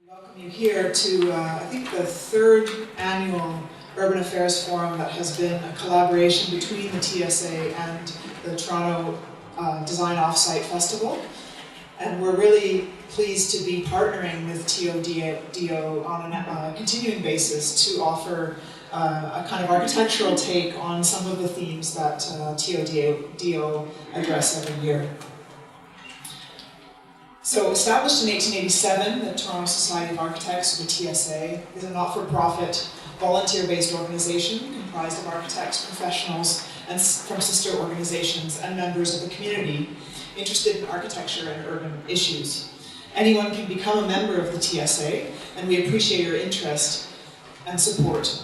Welcome you here to, I think, the third annual Urban Affairs Forum that has been a collaboration between the TSA and the Toronto Design Offsite Festival. And we're really pleased to be partnering with TODO on a continuing basis to offer a kind of architectural take on some of the themes that TODO address every year. So, established in 1887, the Toronto Society of Architects, or the TSA, is a not-for-profit, volunteer-based organization comprised of architects, professionals, and from sister organizations and members of the community interested in architecture and urban issues. Anyone can become a member of the TSA, and we appreciate your interest and support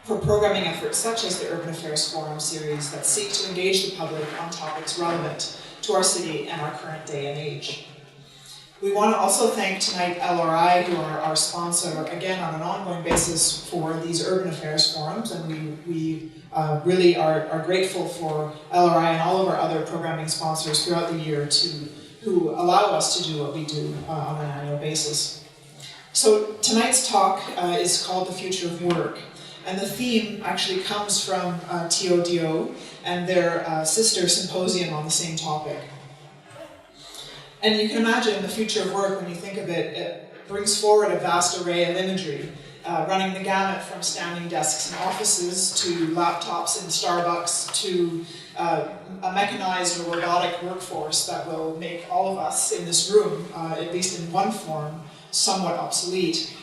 for programming efforts such as the Urban Affairs Forum series that seek to engage the public on topics relevant to our city and our current day and age. We want to also thank tonight LRI, who are our sponsor, again on an ongoing basis for these Urban Affairs Forums, and we really are grateful for LRI and all of our other programming sponsors throughout the year who allow us to do what we do on an annual basis. So tonight's talk is called The Future of Work. And the theme actually comes from TODO and their sister symposium on the same topic. And you can imagine the future of work when you think of it. It brings forward a vast array of imagery, running the gamut from standing desks in offices to laptops in Starbucks to a mechanized or robotic workforce that will make all of us in this room, at least in one form, somewhat obsolete.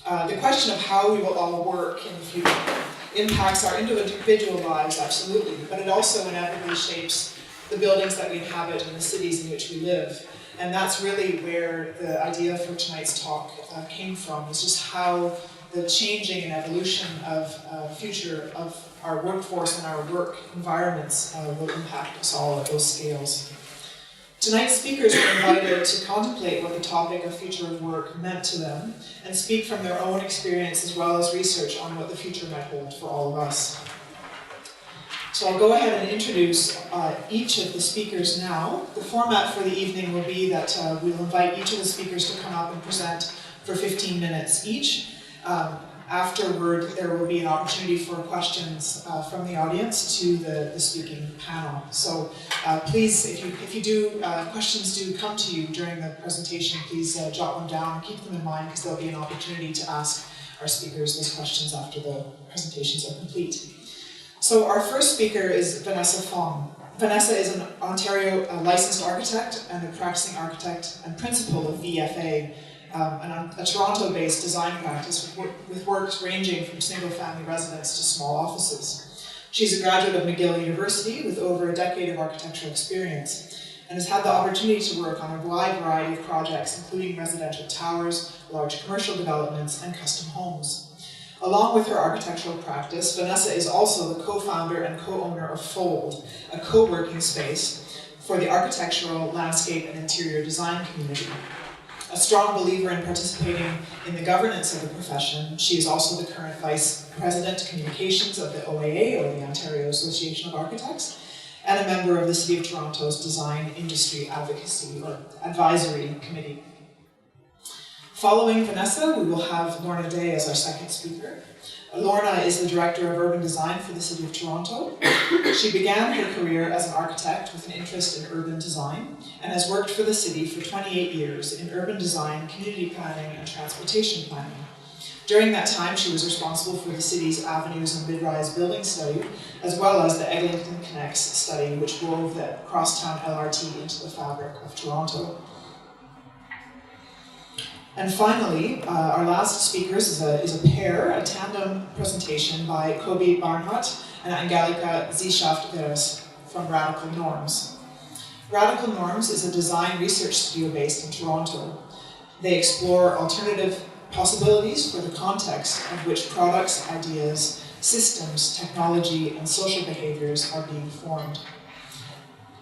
The question of how we will all work in the future impacts our individual lives, absolutely, but it also inevitably shapes the buildings that we inhabit and the cities in which we live. And that's really where the idea for tonight's talk came from, is just how the changing and evolution of future of our workforce and our work environments will impact us all at those scales. Tonight's speakers were invited to contemplate what the topic of future of work meant to them and speak from their own experience as well as research on what the future might hold for all of us. So I'll go ahead and introduce each of the speakers now. The format for the evening will be that we'll invite each of the speakers to come up and present for 15 minutes each. Afterward, there will be an opportunity for questions from the audience to the speaking panel. So please, if you do, questions do come to you during the presentation, please jot them down, keep them in mind, because there'll be an opportunity to ask our speakers those questions after the presentations are complete. So our first speaker is Vanessa Fong. Vanessa is an Ontario licensed architect and a practicing architect and principal of VFA, a Toronto-based design practice with works ranging from single-family residence to small offices. She's a graduate of McGill University with over a decade of architectural experience and has had the opportunity to work on a wide variety of projects, including residential towers, large commercial developments, and custom homes. Along with her architectural practice, Vanessa is also the co-founder and co-owner of Fold, a co-working space for the architectural, landscape, and interior design community. A strong believer in participating in the governance of the profession, she is also the current Vice President Communications of the OAA, or the Ontario Association of Architects, and a member of the City of Toronto's Design Industry Advocacy or Advisory Committee. Following Vanessa, we will have Lorna Day as our second speaker. Lorna is the Director of Urban Design for the City of Toronto. She began her career as an architect with an interest in urban design and has worked for the city for 28 years in urban design, community planning, and transportation planning. During that time, she was responsible for the city's Avenues and Mid-Rise Building Study, as well as the Eglinton Connects study, which wove the crosstown LRT into the fabric of Toronto. And finally, our last speakers is a pair, a tandem presentation by Kobe Barnhart and Angelika Zischaft-Veres from Radical Norms. Radical Norms is a design research studio based in Toronto. They explore alternative possibilities for the context of which products, ideas, systems, technology, and social behaviors are being formed.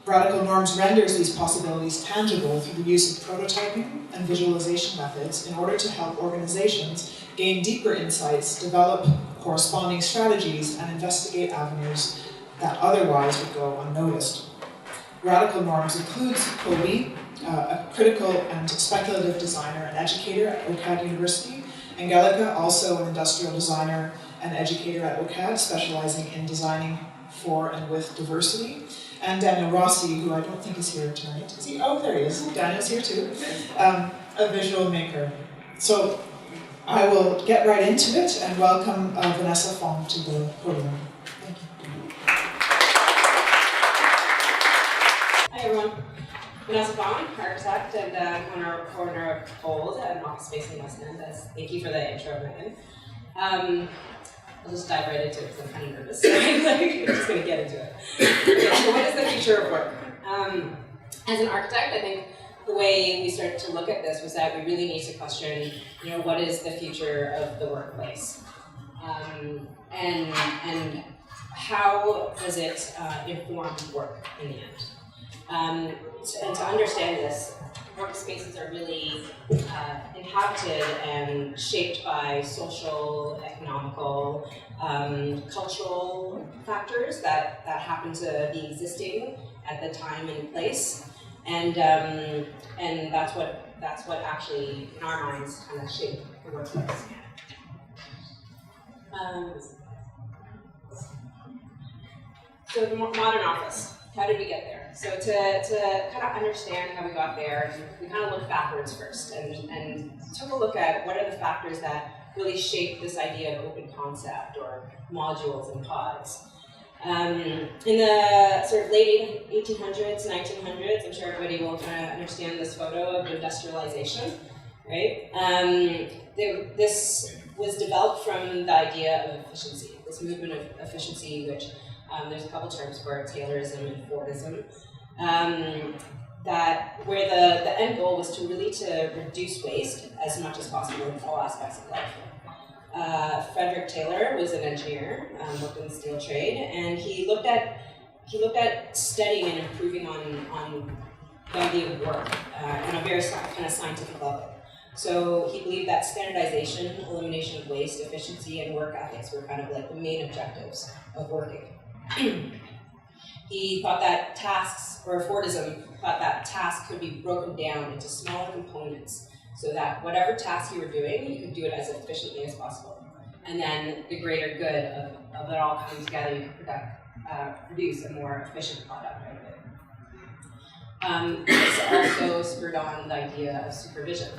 Radical Norms renders these possibilities tangible through the use of prototyping and visualization methods in order to help organizations gain deeper insights, develop corresponding strategies, and investigate avenues that otherwise would go unnoticed. Radical Norms includes Kobe, a critical and speculative designer and educator at OCAD University. Angelica, also an industrial designer and educator at OCAD, specializing in designing for and with diversity. And Daniel Rossi, who I don't think is here tonight. Is he? Oh, there he is. Daniel's here too. A visual maker. So I will get right into it and welcome Vanessa Fong to the podium. Thank you. Hi everyone. Vanessa Fong, architect and owner of Bold, an office space in West End. Thank you for the intro, Megan. I'll just dive right into it because I'm kind of nervous. I'm just going to get into it. Okay, so what is the future of work? As an architect, I think the way we started to look at this was that we really need to question, what is the future of the workplace, and how does it inform work in the end? And to understand this, workspaces are really inhabited and shaped by social, economical, cultural factors that happen to be existing at the time and place, and that's what actually, in our minds, kind of shape the workplace. So the modern office. How did we get there? So to kind of understand how we got there, we kind of looked backwards first and took a look at what are the factors that really shape this idea of open concept or modules and pods. In the sort of late 1800s, 1900s, I'm sure everybody will kind of understand this photo of industrialization, right? This was developed from the idea of efficiency, this movement of efficiency, which there's a couple terms for it, Taylorism and Fordism, where the end goal was to really reduce waste as much as possible in all aspects of life. Frederick Taylor was an engineer, worked in the steel trade, and he looked at studying and improving on the idea of work on a very kind of scientific level. So he believed that standardization, elimination of waste, efficiency, and work ethics were kind of like the main objectives of working. He thought that Fordism thought that tasks could be broken down into smaller components so that whatever task you were doing, you could do it as efficiently as possible. And then the greater good of it all coming together, you could produce a more efficient product out of it. This also spurred on the idea of supervision.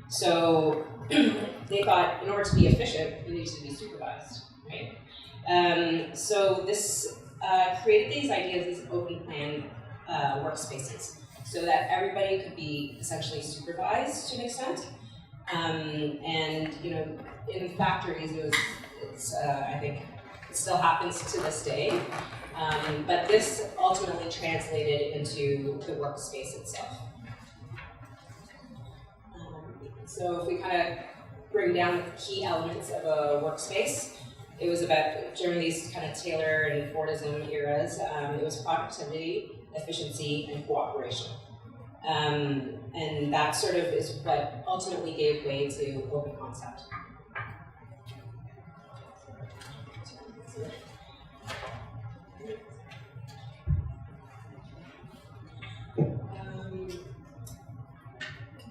So they thought in order to be efficient, you need to be supervised, right? So this created these ideas, these open plan workspaces, so that everybody could be essentially supervised to an extent. And in factories, I think it still happens to this day. But this ultimately translated into the workspace itself. So if we kind of bring down the key elements of a workspace, it was about, during these kind of Taylor and Fordism eras, it was productivity, efficiency, and cooperation. And that sort of is what ultimately gave way to open concept.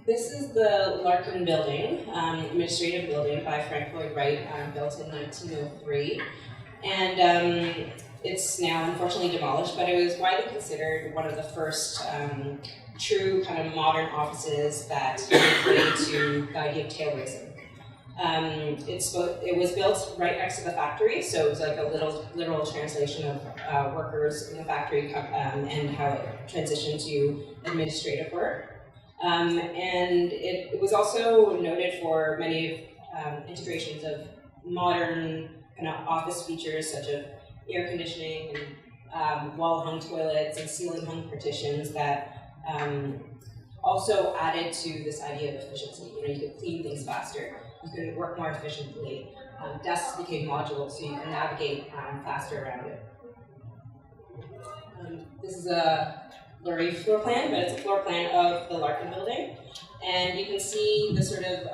This is the Larkin Building, administrative building by Frank Lloyd Wright, built in 1903. And it's now unfortunately demolished, but it was widely considered one of the first true kind of modern offices that related to the idea of Taylorism. It was built right next to the factory, so it was like a literal translation of workers in the factory and how it transitioned to administrative work. And it was also noted for many integrations of modern kind of office features such as air conditioning and wall-hung toilets and ceiling-hung partitions that also added to this idea of efficiency. You could clean things faster, you could work more efficiently. Desks became modular, so you can navigate faster around it. This is a blurry floor plan, but it's a floor plan of the Larkin Building. And you can see the sort of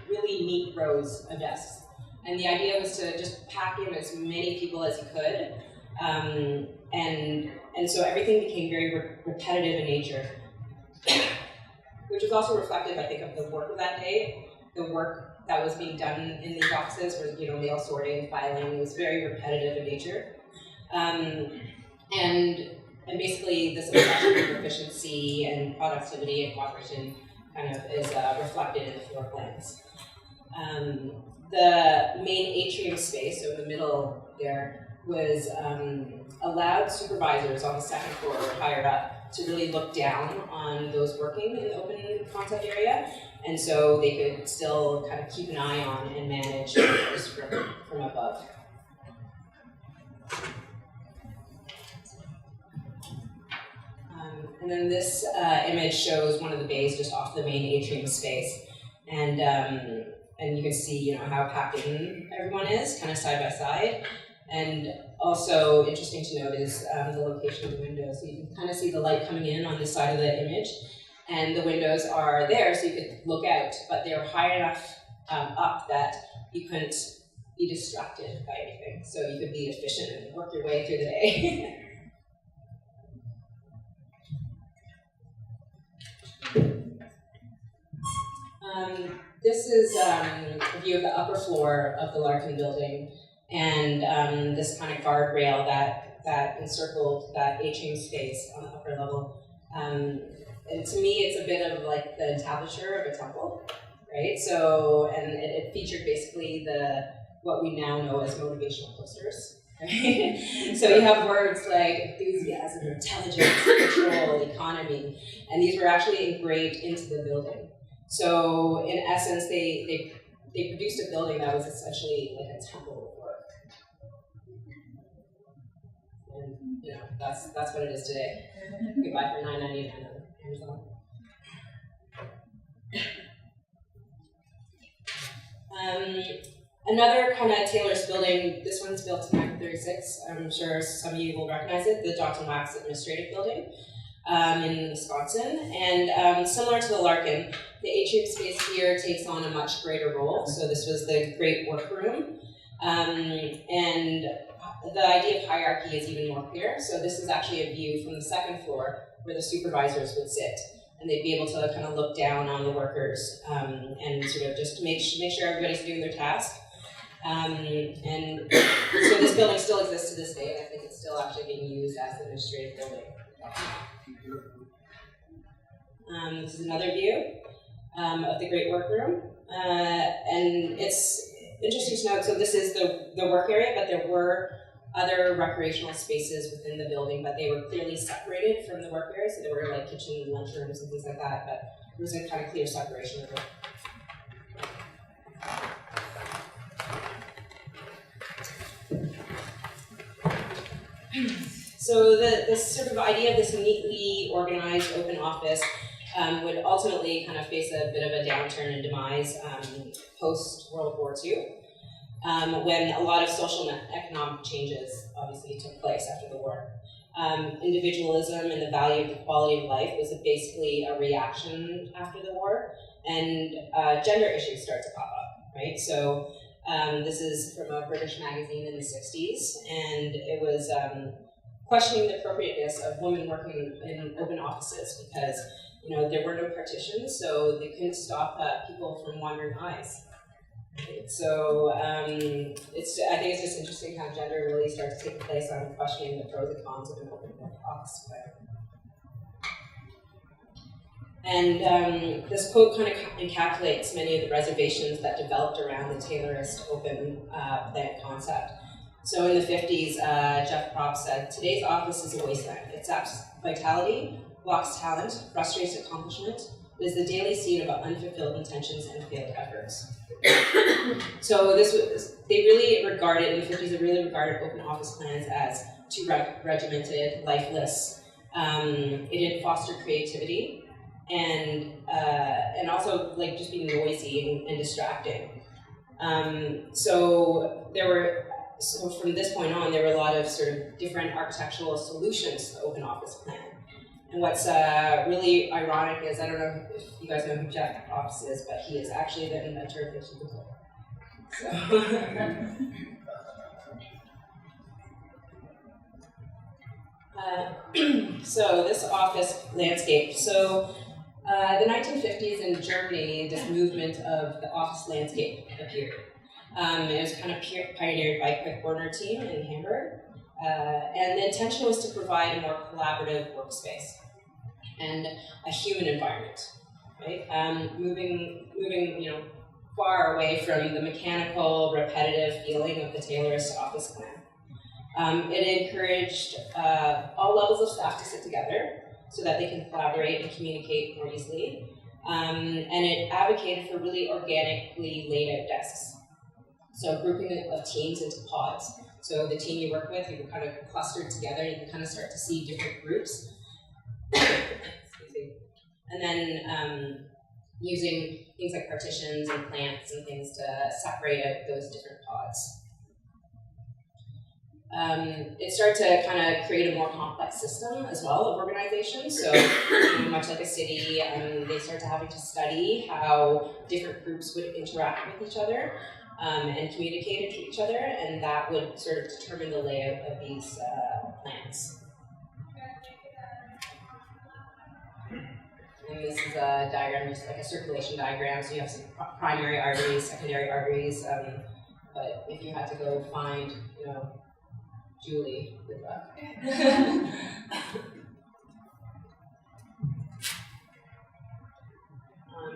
really neat rows of desks. And the idea was to just pack in as many people as you could. And so everything became very repetitive in nature. which was also reflective, I think, of the work of that day. The work that was being done in these offices was, mail sorting, filing. It was very repetitive in nature. And basically, this obsession with efficiency and productivity and cooperation kind of is reflected in the floor plans. The main atrium space, so in the middle there, was allowed supervisors on the second floor or higher up to really look down on those working in the open concept area, and so they could still kind of keep an eye on and manage workers from above. And then this image shows one of the bays just off the main atrium space, and you can see, how packed in everyone is, kind of side by side. And also interesting to note is the location of the windows. So you can kind of see the light coming in on this side of the image, and the windows are there so you could look out, but they're high enough up that you couldn't be distracted by anything. So you could be efficient and work your way through the day. This is a view of the upper floor of the Larkin Building, and this kind of guardrail that encircled that atrium space on the upper level. And to me, it's a bit of like the entablature of a temple, right? So, and it featured basically what we now know as motivational posters. Right? So you have words like enthusiasm, intelligence, control, economy, and these were actually engraved into the building. So in essence, they produced a building that was essentially like a temple of work. And that's what it is today. You can buy for $9.99 on Amazon. Another kind of Taylor's building, this one's built in 1936. I'm sure some of you will recognize it, the Johnson Wax Administrative Building in Wisconsin. And similar to the Larkin, the atrium space here takes on a much greater role. So this was the great workroom. And the idea of hierarchy is even more clear. So this is actually a view from the second floor where the supervisors would sit. And they'd be able to kind of look down on the workers and sort of just make sure everybody's doing their task. And so this building still exists to this day, and I think it's still actually being used as the administrative building. This is another view of the great workroom. And it's interesting to note, so this is the work area, but there were other recreational spaces within the building, but they were clearly separated from the work area, so there were like kitchen and lunchrooms and things like that, but there was a kind of clear separation of it. So this sort of idea of this neatly organized open office would ultimately kind of face a bit of a downturn and demise post-World War II, when a lot of social and economic changes obviously took place after the war. Individualism and the value of the quality of life was basically a reaction after the war, and gender issues start to pop up, right? So this is from a British magazine in the 60s, and it was questioning the appropriateness of women working in open offices because there were no partitions, so they couldn't stop people from wandering eyes. Right? So I think it's just interesting how gender really starts to take place on questioning the pros and cons of an open office plan. And this quote kind of encapsulates many of the reservations that developed around the Taylorist open plan concept. So in the 50s, Jeff Propp said, "Today's office is a wasteland. It saps vitality, blocks talent, frustrates accomplishment. It is the daily scene of unfulfilled intentions and failed efforts." So they really regarded, in the 50s, they really regarded open office plans as too regimented, lifeless. It didn't foster creativity, and also like just being noisy and distracting. So from this point on, there were a lot of sort of different architectural solutions to the open office plan. And what's really ironic is, I don't know if you guys know who Jeff Propp is, but he is actually the inventor of the cubicle. So this office landscape. So The 1950s in Germany, this movement of the office landscape appeared. It was kind of pioneered by a quick corner team in Hamburg. And the intention was to provide a more collaborative workspace and a human environment, right? Moving far away from the mechanical, repetitive feeling of the Taylorist office plan. It encouraged all levels of staff to sit together so that they can collaborate and communicate more easily. And it advocated for really organically laid out desks. So grouping of teams into pods. So the team you work with, you kind of clustered together, you can kind of start to see different groups. And then using things like partitions and plants and things to separate out those different pods. It started to kind of create a more complex system as well of organization. So much like a city, they started having to study how different groups would interact with each other and communicate to each other, and that would sort of determine the layout of these plans. And this is a diagram, just like a circulation diagram. So you have some primary arteries, secondary arteries. But if you had to go find, Julie, good luck.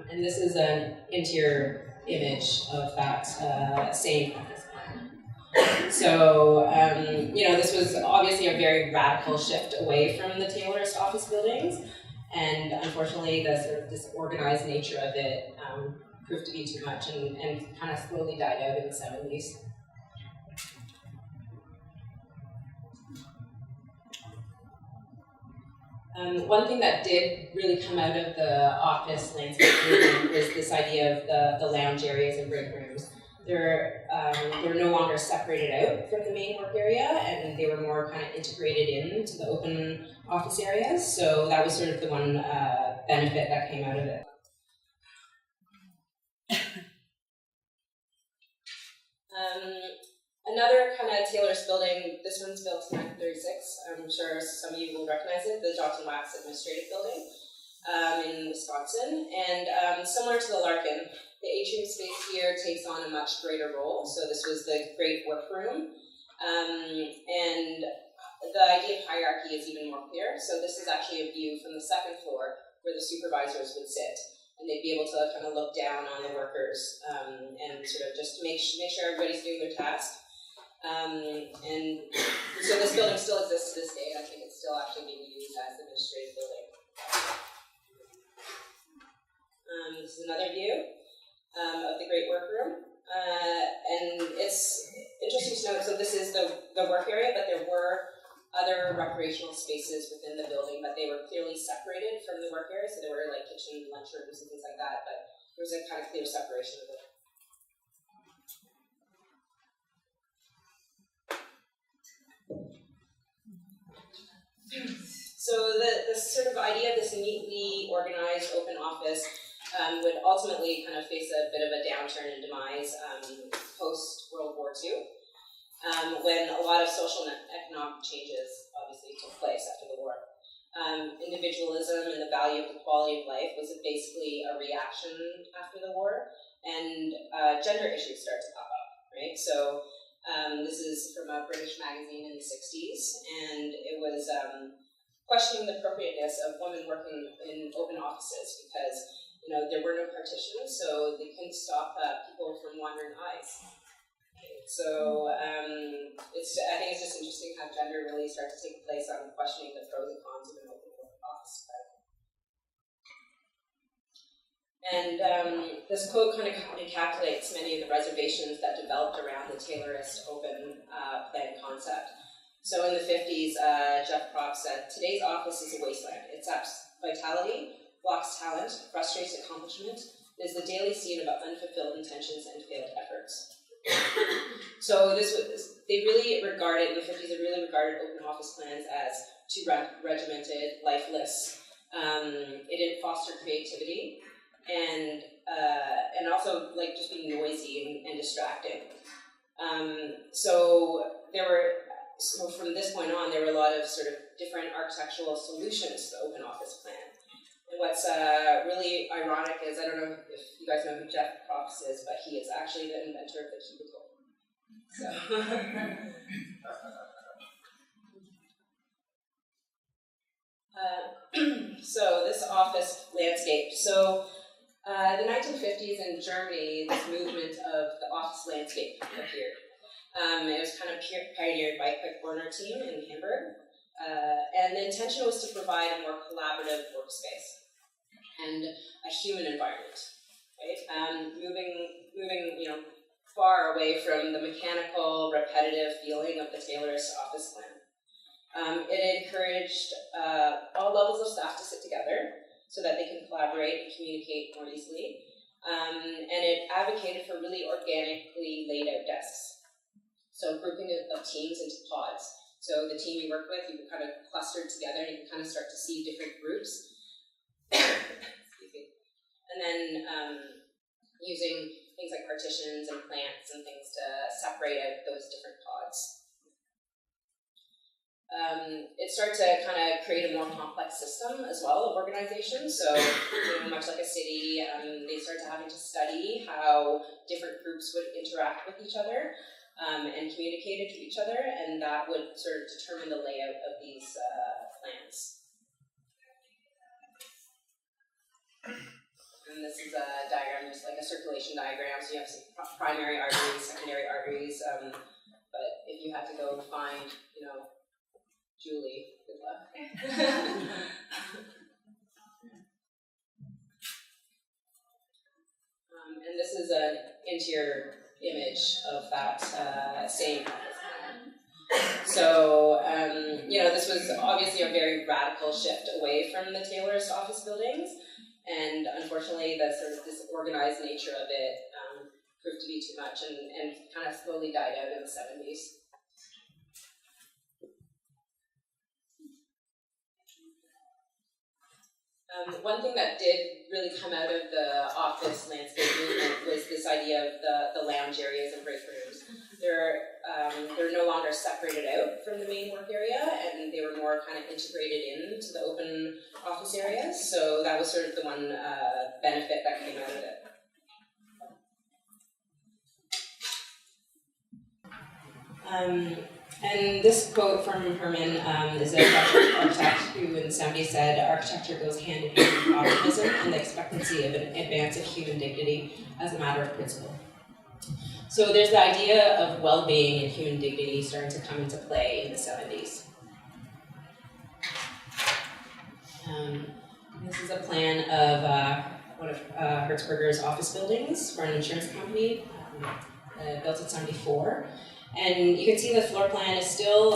And this is an interior image of that same office plan. So, this was obviously a very radical shift away from the Taylorist office buildings. And unfortunately, the sort of disorganized nature of it proved to be too much and kind of slowly died out in the 70s. One thing that did really come out of the office landscape movement was this idea of the lounge areas and break rooms. They're no longer separated out from the main work area, and they were more kind of integrated into the open office areas. So that was sort of the one benefit that came out of it. Another kind of Taylorist building, this one's built in 1936. I'm sure some of you will recognize it, the Johnson Wax Administrative Building in Wisconsin. And similar to the Larkin, the atrium space here takes on a much greater role. So this was the great workroom. And the idea of hierarchy is even more clear. So this is actually a view from the second floor where the supervisors would sit. And they'd be able to kind of look down on the workers and sort of just make sure everybody's doing their task. And so this building still exists to this day. I think it's still actually being used as the administrative building. This is another view of the great workroom. And it's interesting to note, so this is the work area, but there were other recreational spaces within the building, but they were clearly separated from the work area. So there were like kitchen, lunchrooms, and things like that, but there was a kind of clear separation of it. So the sort of idea of this neatly organized open office would ultimately kind of face a bit of a downturn and demise post-World War II, when a lot of social and economic changes obviously took place after the war. Individualism and the value of the quality of life was basically a reaction after the war, and gender issues started to pop up, right? So this is from a British magazine in the 60s, and it was questioning the appropriateness of women working in open offices because, there were no partitions, so they couldn't stop people from wandering eyes. So I think it's just interesting how gender really started to take place on questioning the pros and cons of an open office. And this quote kind of encapsulates many of the reservations that developed around the Taylorist open plan concept. So in the 50s, Jeff Kropp said, "Today's office is a wasteland. It saps vitality, blocks talent, frustrates accomplishment. It is the daily scene of unfulfilled intentions and failed efforts." So they really regarded, in the 50s, they really regarded open office plans as too regimented, lifeless. It didn't foster creativity, and also like just being noisy and distracting. So from this point on, there were a lot of sort of different architectural solutions to the open office plan. what's really ironic is, I don't know if you guys know who Jeff Props is, but he is actually the inventor of the cubicle. So this office landscape. So the 1950s in Germany, this movement of the office landscape appeared. It was kind of pioneered by a quick corner team in Hamburg. And the intention was to provide a more collaborative workspace and a human environment, right? Moving far away from the mechanical, repetitive feeling of the Taylorist office plan. It encouraged all levels of staff to sit together so that they can collaborate and communicate more easily. And it advocated for really organically laid out desks. So grouping of teams into pods. So the team you work with, you kind of clustered together and you can kind of start to see different groups. Excuse me. And then using things like partitions and plants and things to separate out those different pods. It started to kind of create a more complex system as well of organization. So, much like a city, they started having to study how different groups would interact with each other and communicated to each other, and that would sort of determine the layout of these plans. And this is a diagram, just like a circulation diagram. So you have some primary arteries, secondary arteries. But if you had to go find, Julie, good luck. And this is an interior image of that same office plan. So, this was obviously a very radical shift away from the Taylorist office buildings, and unfortunately, the sort of disorganized nature of it proved to be too much, and kind of slowly died out in the 70s. One thing that did really come out of the office landscape movement was this idea of the lounge areas and break rooms. They're no longer separated out from the main work area, and they were more kind of integrated into the open office areas. So that was sort of the one benefit that came out of it. And this quote from Herman is a Dutch architect who in the 70s said, "Architecture goes hand in hand with optimism and the expectancy of an advance of human dignity as a matter of principle." So there's the idea of well-being and human dignity starting to come into play in the 70s. This is a plan of one of Hertzberger's office buildings for an insurance company, built in 74. And you can see the floor plan is still,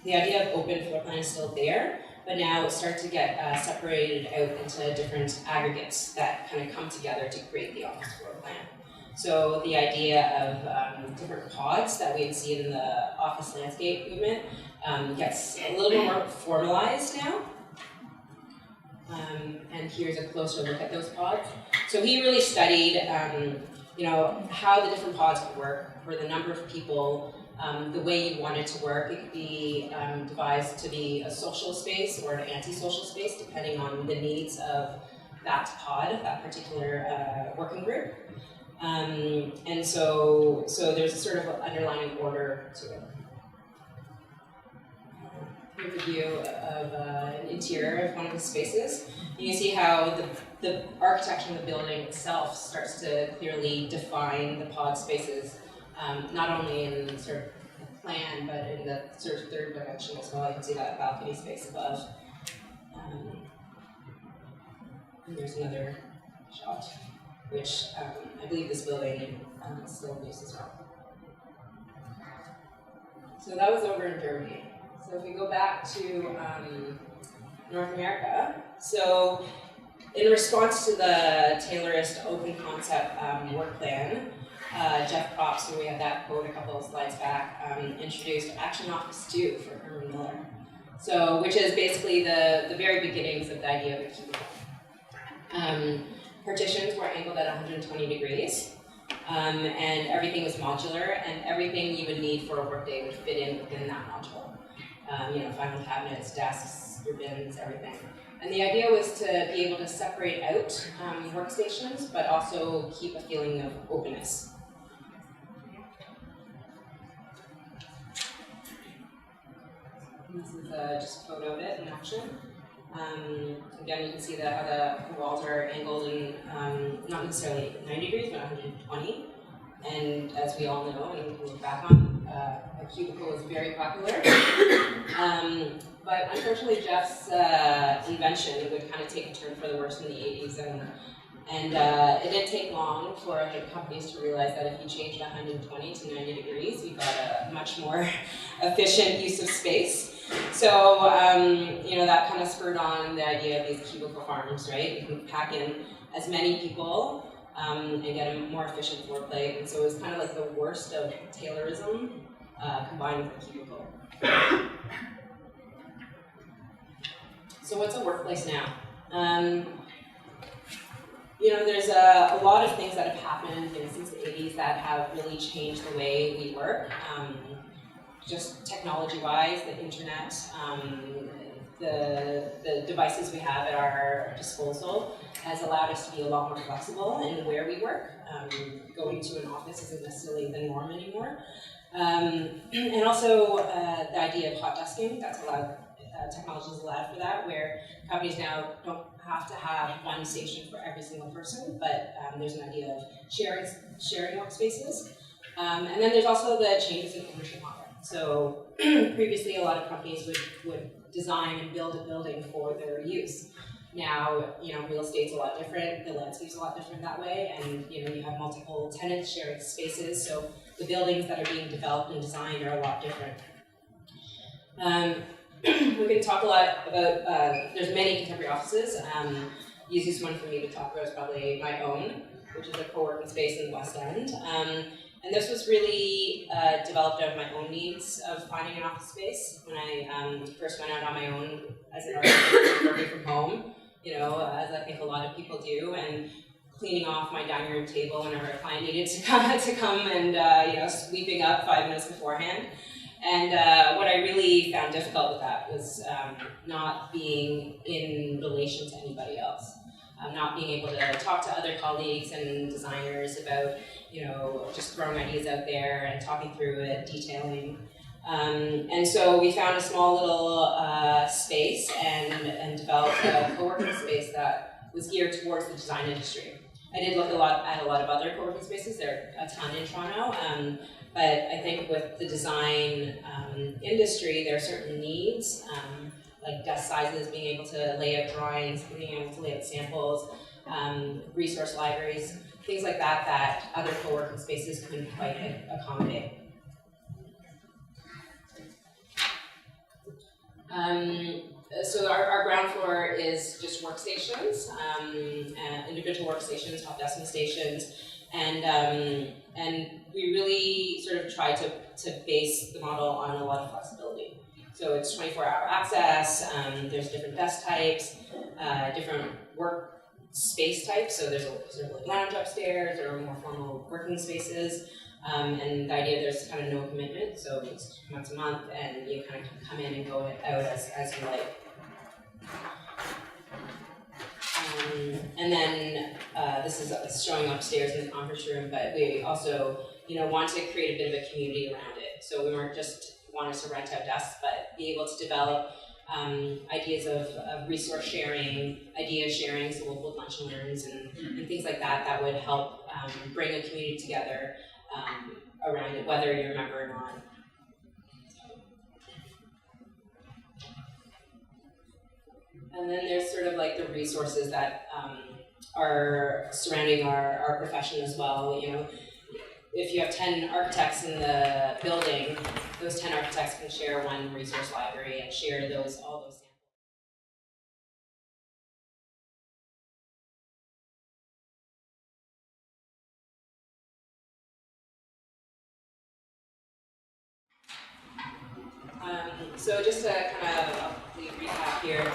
the idea of open floor plan is still there, but now it starts to get separated out into different aggregates that kind of come together to create the office floor plan. So the idea of different pods that we had seen in the office landscape movement gets a little bit more formalized now. And here's a closer look at those pods. So he really studied how the different pods could work, for the number of people, the way you want it to work. It could be devised to be a social space or an anti-social space, depending on the needs of that pod, that particular working group. And so there's a sort of underlying order to it. Here's a view of an interior of one of the spaces. You can see how the architecture of the building itself starts to clearly define the pod spaces, not only in sort of the plan, but in the sort of third dimension as well. You can see that balcony space above. And there's another shot, which I believe this building is still in use as well. So that was over in Germany. So if we go back to North America, so in response to the Taylorist open concept work plan, Jeff Props, and we had that quote a couple of slides back, introduced Action Office 2 for Herman Miller. So, which is basically the very beginnings of the idea of a cubicle. Partitions were angled at 120 degrees, and everything was modular, and everything you would need for a workday would fit in within that module. Filing cabinets, desks, your bins, everything. And the idea was to be able to separate out workstations, but also keep a feeling of openness. This is just a photo of it in action. Again, you can see how the walls are angled in not necessarily 90 degrees, but 120. And as we all know, and we can look back on, a cubicle is very popular. But unfortunately, Jeff's invention would kind of take a turn for the worse in the 80s. And it didn't take long for the companies to realize that if you changed 120 to 90 degrees, you got a much more efficient use of space. So, that kind of spurred on the idea of these cubicle farms, right? You can pack in as many people and get a more efficient floor plate. And so it was kind of like the worst of Taylorism combined with a cubicle. So what's a workplace now? There's a lot of things that have happened since the 80s that have really changed the way we work. Just technology-wise, the internet, the devices we have at our disposal has allowed us to be a lot more flexible in where we work. Going to an office isn't necessarily the norm anymore. And also the idea of hot desking, that's allowed, technology is allowed for that, where companies now don't have to have one station for every single person, but there's an idea of sharing workspaces. And then there's also the changes in ownership model. So previously, a lot of companies would design and build a building for their use. Now, real estate's a lot different, the landscape's a lot different that way, and you have multiple tenants sharing spaces, so the buildings that are being developed and designed are a lot different. We can talk a lot about, there's many contemporary offices. The easiest one for me to talk about is probably my own, which is a co-working space in the West End. And this was really developed out of my own needs of finding an office space. When I first went out on my own as an artist, working from home, as I think a lot of people do, and cleaning off my dining room table whenever a client needed to come and sweeping up 5 minutes beforehand. And what I really found difficult with that was not being in relation to anybody else. Not being able to talk to other colleagues and designers about, just throwing ideas out there and talking through it, detailing. And so we found a small little space and developed a co-working space that was geared towards the design industry. I did look at a lot of other co-working spaces. There are a ton in Toronto. But I think with the design industry, there are certain needs, like desk sizes, being able to lay out drawings, being able to lay out samples, resource libraries, things like that other co-working spaces couldn't quite accommodate. So our ground floor is just workstations, individual workstations, hot desking stations, and we really sort of try to base the model on a lot of flexibility. So it's 24-hour access, there's different desk types, different work space types, so there's a sort of like lounge upstairs, there are more formal working spaces, and the idea there's kind of no commitment, so it's once a month and you kind of come in and go out as you like. And then this is showing upstairs in the conference room, but we also, want to create a bit of a community around it. So we weren't just wanting to rent out desks, but be able to develop ideas of resource sharing, idea sharing, so we'll hold lunch and learns and things like that would help bring a community together around it, whether you're a member or not. And then there's sort of like the resources that are surrounding our profession as well. If you have 10 architects in the building, those 10 architects can share one resource library and share all those samples. So just to kind of recap here.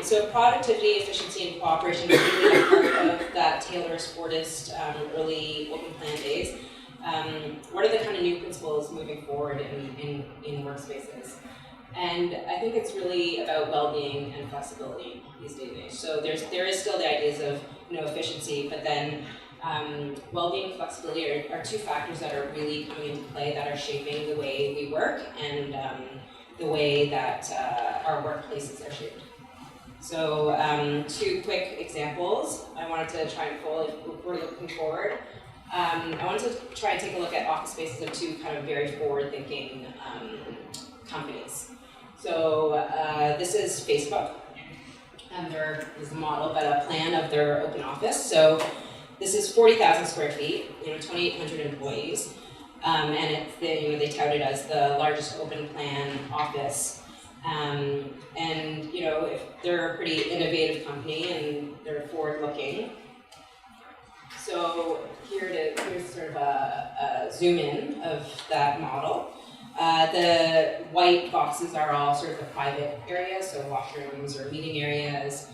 So productivity, efficiency, and cooperation is really a part of that Taylor's Fordist early open plan days. What are the kind of new principles moving forward in workspaces? And I think it's really about well-being and flexibility these days. So there is still the ideas of efficiency, but then well-being and flexibility are two factors that are really coming into play that are shaping the way we work and the way that our workplaces are shaped. So two quick examples I wanted to try and pull if we're looking forward. I wanted to try and take a look at office spaces of two kind of very forward-thinking companies. So this is Facebook, and there is a model, but a plan of their open office. So this is 40,000 square feet, 2,800 employees, and they tout it as the largest open plan office. And if they're a pretty innovative company and they're forward-looking. So here's sort of a zoom in of that model. The white boxes are all sort of the private areas, so washrooms or meeting areas,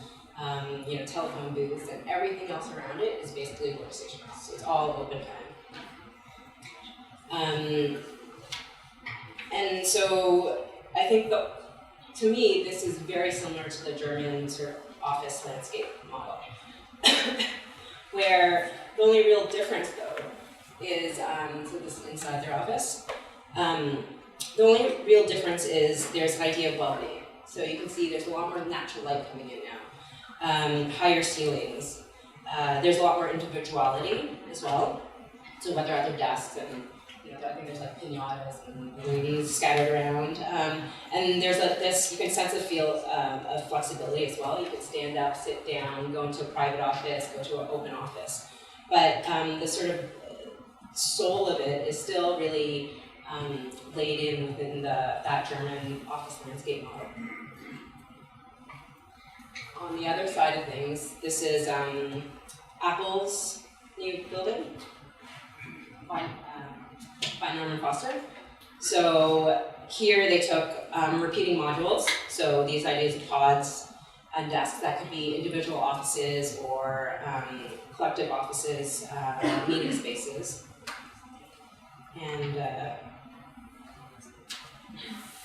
telephone booths, and everything else around it is basically workstations. So it's all open plan. And so I think to me, this is very similar to the German sort of office landscape model, where the only real difference, though, is, so this is inside their office. The only real difference is there's an idea of well-being. So you can see there's a lot more natural light coming in now, higher ceilings. There's a lot more individuality as well. So whether at their desks and I think there's like pinatas and ladies scattered around. And there's you can sense a feel of flexibility as well. You can stand up, sit down, go into a private office, go to an open office. But the sort of soul of it is still really laid in within that German office landscape model. On the other side of things, this is Apple's new building by Norman Foster. So here they took repeating modules, so these ideas of pods and desks that could be individual offices or collective offices, meeting spaces.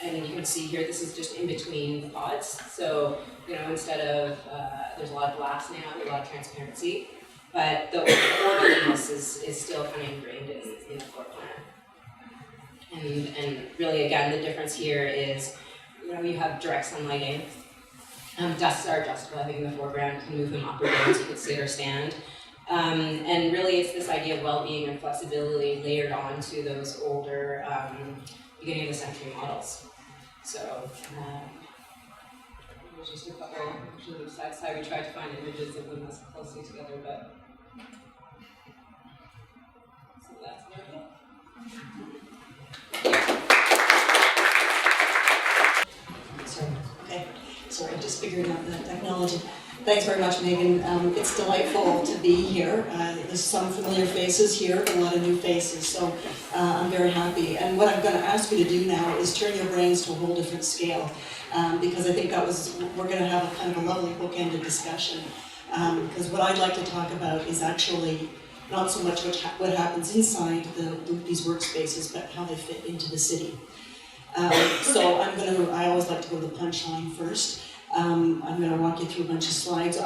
And you can see here, this is just in between the pods. So, instead of, there's a lot of glass now, there's a lot of transparency, but the orderliness is still kind of ingrained in the floor plan. And really, again, the difference here is, you have direct sunlighting. Desks are adjustable. I think in the foreground, you can move them up or down so you can sit or stand. And really, it's this idea of well-being and flexibility layered onto those older beginning of the century models. So there's just a couple sort of side. We tried to find images of them as closely together, but so that's about it. Sorry, just figuring out the technology. Thanks very much, Megan. It's delightful to be here. There's some familiar faces here, but a lot of new faces, so I'm very happy. And what I'm going to ask you to do now is turn your brains to a whole different scale, because I think we're going to have a kind of a lovely bookended discussion. Because what I'd like to talk about is actually not so much what happens inside these workspaces, but how they fit into the city. So I always like to go to the punchline first. I'm going to walk you through a bunch of slides.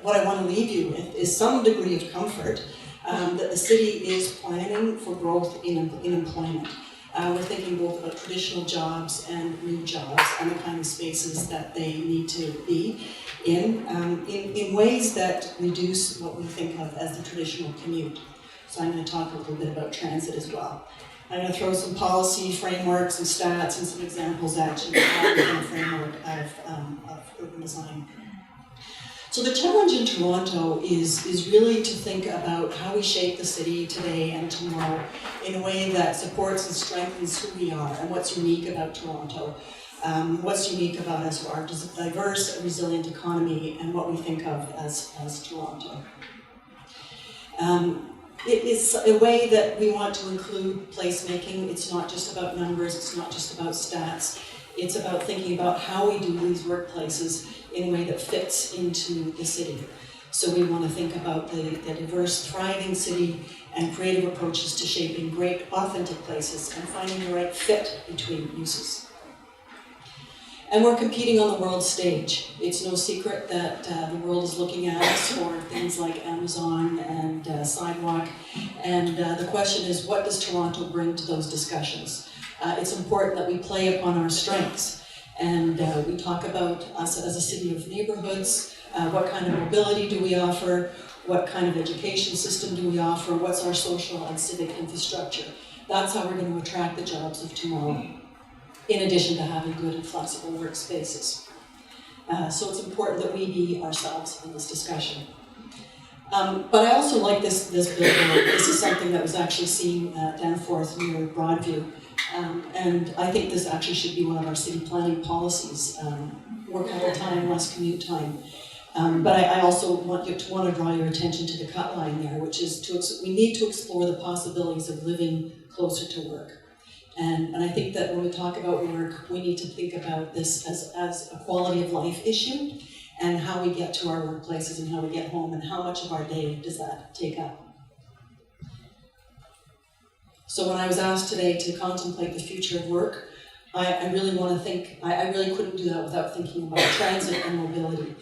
What I want to leave you with is some degree of comfort that the city is planning for growth in employment. We're thinking both about traditional jobs and new jobs and the kind of spaces that they need to be in ways that reduce what we think of as the traditional commute. So I'm going to talk a little bit about transit as well. I'm going to throw some policy frameworks and stats and some examples actually within a framework of urban design. So the challenge in Toronto is really to think about how we shape the city today and tomorrow in a way that supports and strengthens who we are and what's unique about Toronto, what's unique about us, our diverse, resilient economy, and what we think of as Toronto. It is a way that we want to include placemaking. It's not just about numbers, it's not just about stats. It's about thinking about how we do these workplaces in a way that fits into the city. So we want to think about the diverse, thriving city and creative approaches to shaping great, authentic places and finding the right fit between uses. And we're competing on the world stage. It's no secret that the world is looking at us for things like Amazon and Sidewalk. And the question is, what does Toronto bring to those discussions? It's important that we play upon our strengths. And we talk about us as a city of neighborhoods, what kind of mobility do we offer, what kind of education system do we offer, what's our social and civic infrastructure. That's how we're going to attract the jobs of tomorrow, in addition to having good and flexible workspaces. So it's important that we be ourselves in this discussion. But I also like this billboard. This is something that was actually seen Danforth near Broadview. And I think this actually should be one of our city planning policies, work all the time, less commute time. But I also want to draw your attention to the cut line there, which is we need to explore the possibilities of living closer to work. And I think that when we talk about work, we need to think about this as a quality of life issue, and how we get to our workplaces and how we get home, and how much of our day does that take up. So when I was asked today to contemplate the future of work, I really want to think, I really couldn't do that without thinking about transit and mobility.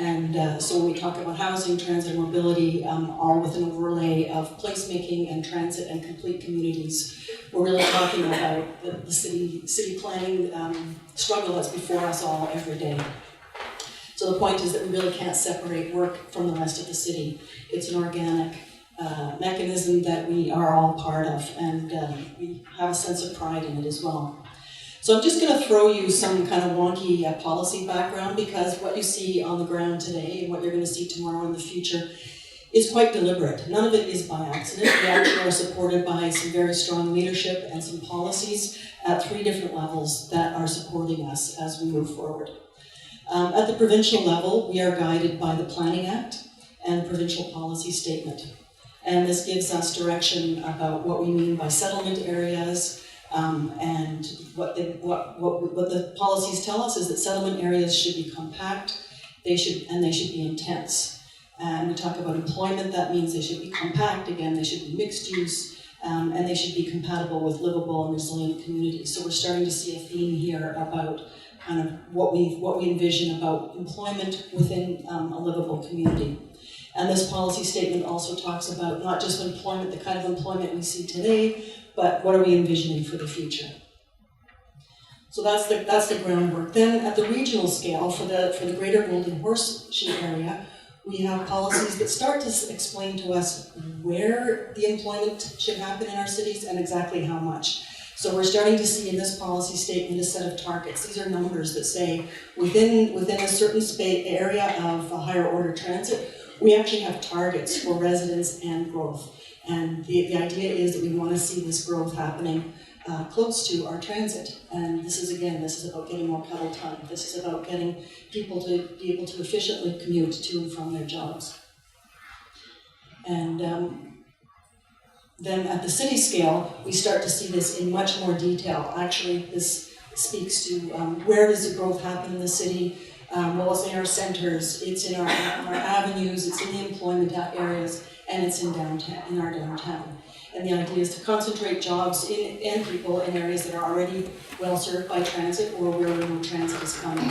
And so when we talk about housing, transit, and mobility, all with an overlay of placemaking and transit and complete communities, we're really talking about the city planning struggle that's before us all every day. So the point is that we really can't separate work from the rest of the city. It's an organic mechanism that we are all part of, and we have a sense of pride in it as well. So I'm just going to throw you some kind of wonky policy background, because what you see on the ground today and what you're going to see tomorrow in the future is quite deliberate. None of it is by accident. We actually are supported by some very strong leadership and some policies at 3 different levels that are supporting us as we move forward. At the provincial level, we are guided by the Planning Act and the Provincial Policy Statement. And this gives us direction about what we mean by settlement areas, and what the policies tell us is that settlement areas should be compact, they should be intense. And we talk about employment, that means they should be compact, again, they should be mixed use, and they should be compatible with livable and resilient communities. So we're starting to see a theme here about kind of what we envision about employment within a livable community. And this policy statement also talks about not just employment, the kind of employment we see today, but what are we envisioning for the future? So that's the groundwork. Then at the regional scale, for the greater Golden Horseshoe area, we have policies that start to explain to us where the employment should happen in our cities and exactly how much. So we're starting to see in this policy statement a set of targets. These are numbers that say within a certain area of a higher order transit, we actually have targets for residents and growth. And the idea is that we want to see this growth happening close to our transit. And this is about getting more pedal time. This is about getting people to be able to efficiently commute to and from their jobs. And then at the city scale, we start to see this in much more detail. Actually, this speaks to where does the growth happen in the city. Well, it's in our centers, it's in our avenues, it's in the employment areas, and it's in our downtown. And the idea is to concentrate jobs and people in areas that are already well served by transit or where no transit is coming,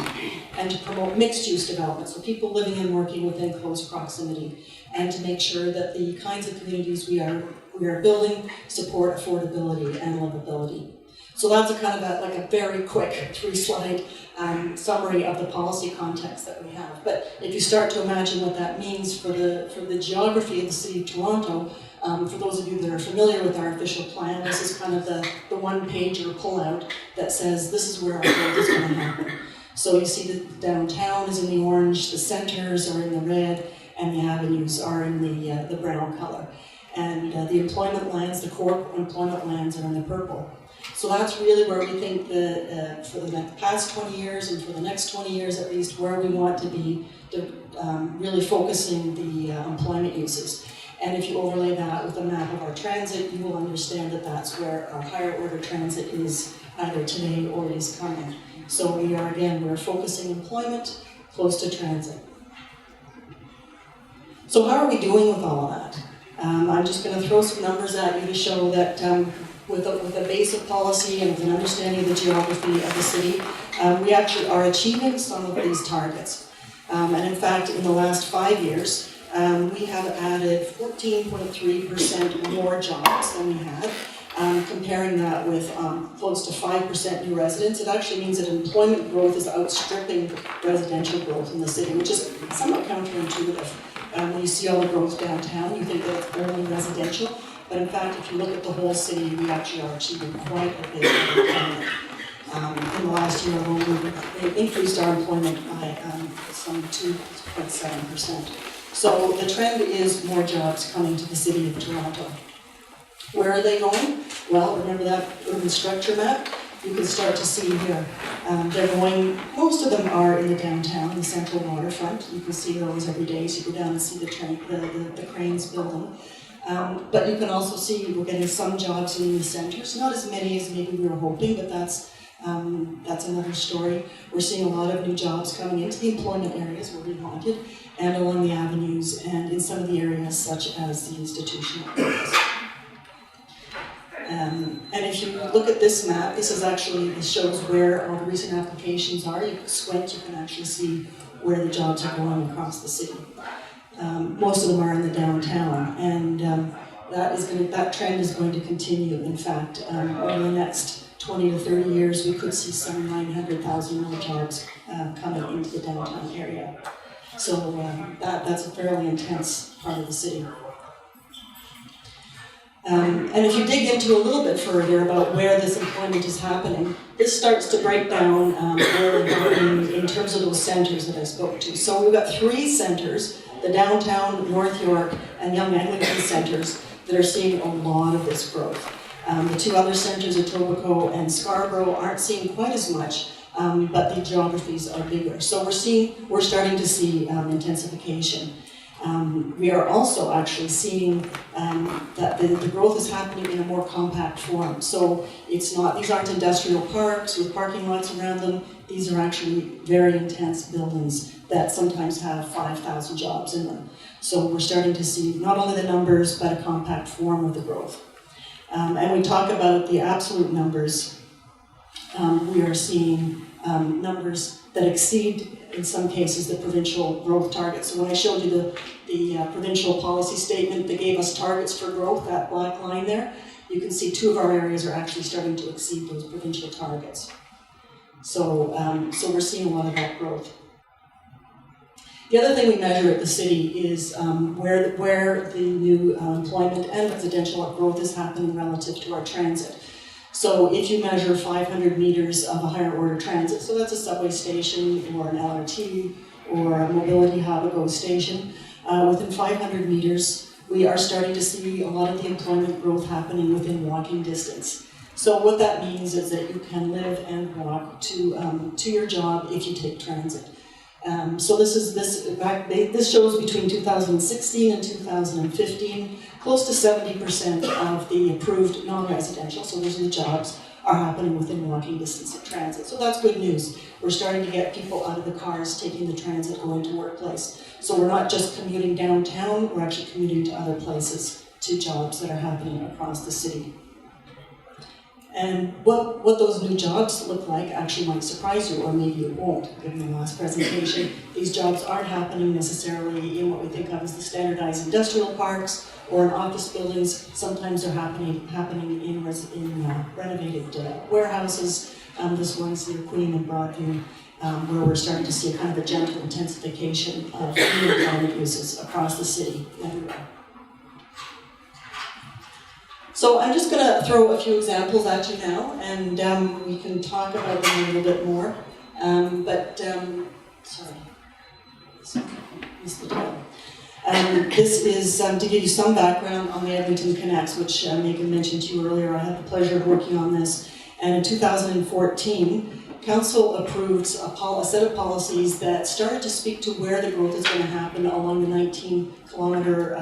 and to promote mixed-use development, so people living and working within close proximity, and to make sure that the kinds of communities we are building support affordability and livability. So that's a kind of a very quick 3-slide summary of the policy context that we have. But if you start to imagine what that means for the geography of the city of Toronto, for those of you that are familiar with our official plan, this is kind of the one-pager pullout that says this is where our growth is going to happen. So you see that the downtown is in the orange, the centers are in the red, and the avenues are in the brown color. And the employment lands, the core employment lands, are in the purple. So that's really where we think for the past 20 years and for the next 20 years at least, where we want to be really focusing the employment uses. And if you overlay that with a map of our transit, you will understand that that's where our higher order transit is either today or is coming. So we're focusing employment close to transit. So how are we doing with all of that? I'm just going to throw some numbers at you to show that with a base of policy and with an understanding of the geography of the city, we actually are achieving some of these targets. And in fact, in the last 5 years, we have added 14.3% more jobs than we had. Comparing that with close to 5% new residents, it actually means that employment growth is outstripping residential growth in the city, which is somewhat counterintuitive. When you see all the growth downtown, you think that it's only residential, but in fact, if you look at the whole city, we actually are achieving quite a bit of employment. In the last year alone, we've increased our employment by some 2.7%. So the trend is more jobs coming to the city of Toronto. Where are they going? Well, remember that urban structure map? You can start to see here. They're going, most of them are in the downtown, the central waterfront. You can see those every day, so you go down and see the cranes building. But you can also see we're getting some jobs in the centers, not as many as maybe we were hoping, but that's another story. We're seeing a lot of new jobs coming into the employment areas where we wanted, and along the avenues, and in some of the areas such as the institutional areas. And if you look at this map, this shows where all the recent applications are. You can squint, you can actually see where the jobs are going across the city. Most of them are in the downtown, and that trend is going to continue. In fact, over the next 20 to 30 years, we could see some 900,000 more jobs coming into the downtown area. So that's a fairly intense part of the city. And if you dig into a little bit further about where this employment is happening, this starts to break down where we're going in terms of those centers that I spoke to. So we've got 3 centers, the downtown, North York, and Young Eglinton centers, that are seeing a lot of this growth. The 2 other centers, Etobicoke and Scarborough, aren't seeing quite as much, but the geographies are bigger. So we're starting to see intensification. We are also actually seeing that the growth is happening in a more compact form. So these aren't industrial parks with parking lots around them. These are actually very intense buildings that sometimes have 5,000 jobs in them. So we're starting to see not only the numbers, but a compact form of the growth. And we talk about the absolute numbers. We are seeing numbers that exceed, in some cases, the provincial growth targets. So when I showed you the provincial policy statement that gave us targets for growth, that black line there, you can see 2 of our areas are actually starting to exceed those provincial targets. So we're seeing a lot of that growth. The other thing we measure at the city is where the new employment and residential growth is happening relative to our transit. So if you measure 500 meters of a higher order transit, so that's a subway station or an LRT or a mobility hub, a GO station, within 500 meters, we are starting to see a lot of the employment growth happening within walking distance. So what that means is that you can live and walk to your job if you take transit. So this shows between 2016 and 2015, close to 70% of the approved non-residential, so those are the jobs, are happening within walking distance of transit. So that's good news. We're starting to get people out of the cars, taking the transit, going to workplace. So we're not just commuting downtown, we're actually commuting to other places, to jobs that are happening across the city. And what those new jobs look like actually might surprise you, or maybe it won't, given the last presentation. These jobs aren't happening necessarily in what we think of as the standardized industrial parks or in office buildings. Sometimes they're happening in renovated warehouses. This one's near Queen and Broadview, where we're starting to see a kind of a gentle intensification of new employment uses across the city everywhere. So I'm just going to throw a few examples at you now, and we can talk about them a little bit more. Sorry, missed the title. This is to give you some background on the Edmonton Connects, which Megan mentioned to you earlier. I had the pleasure of working on this, and in 2014, Council approved a set of policies that started to speak to where the growth is going to happen along the 19-kilometer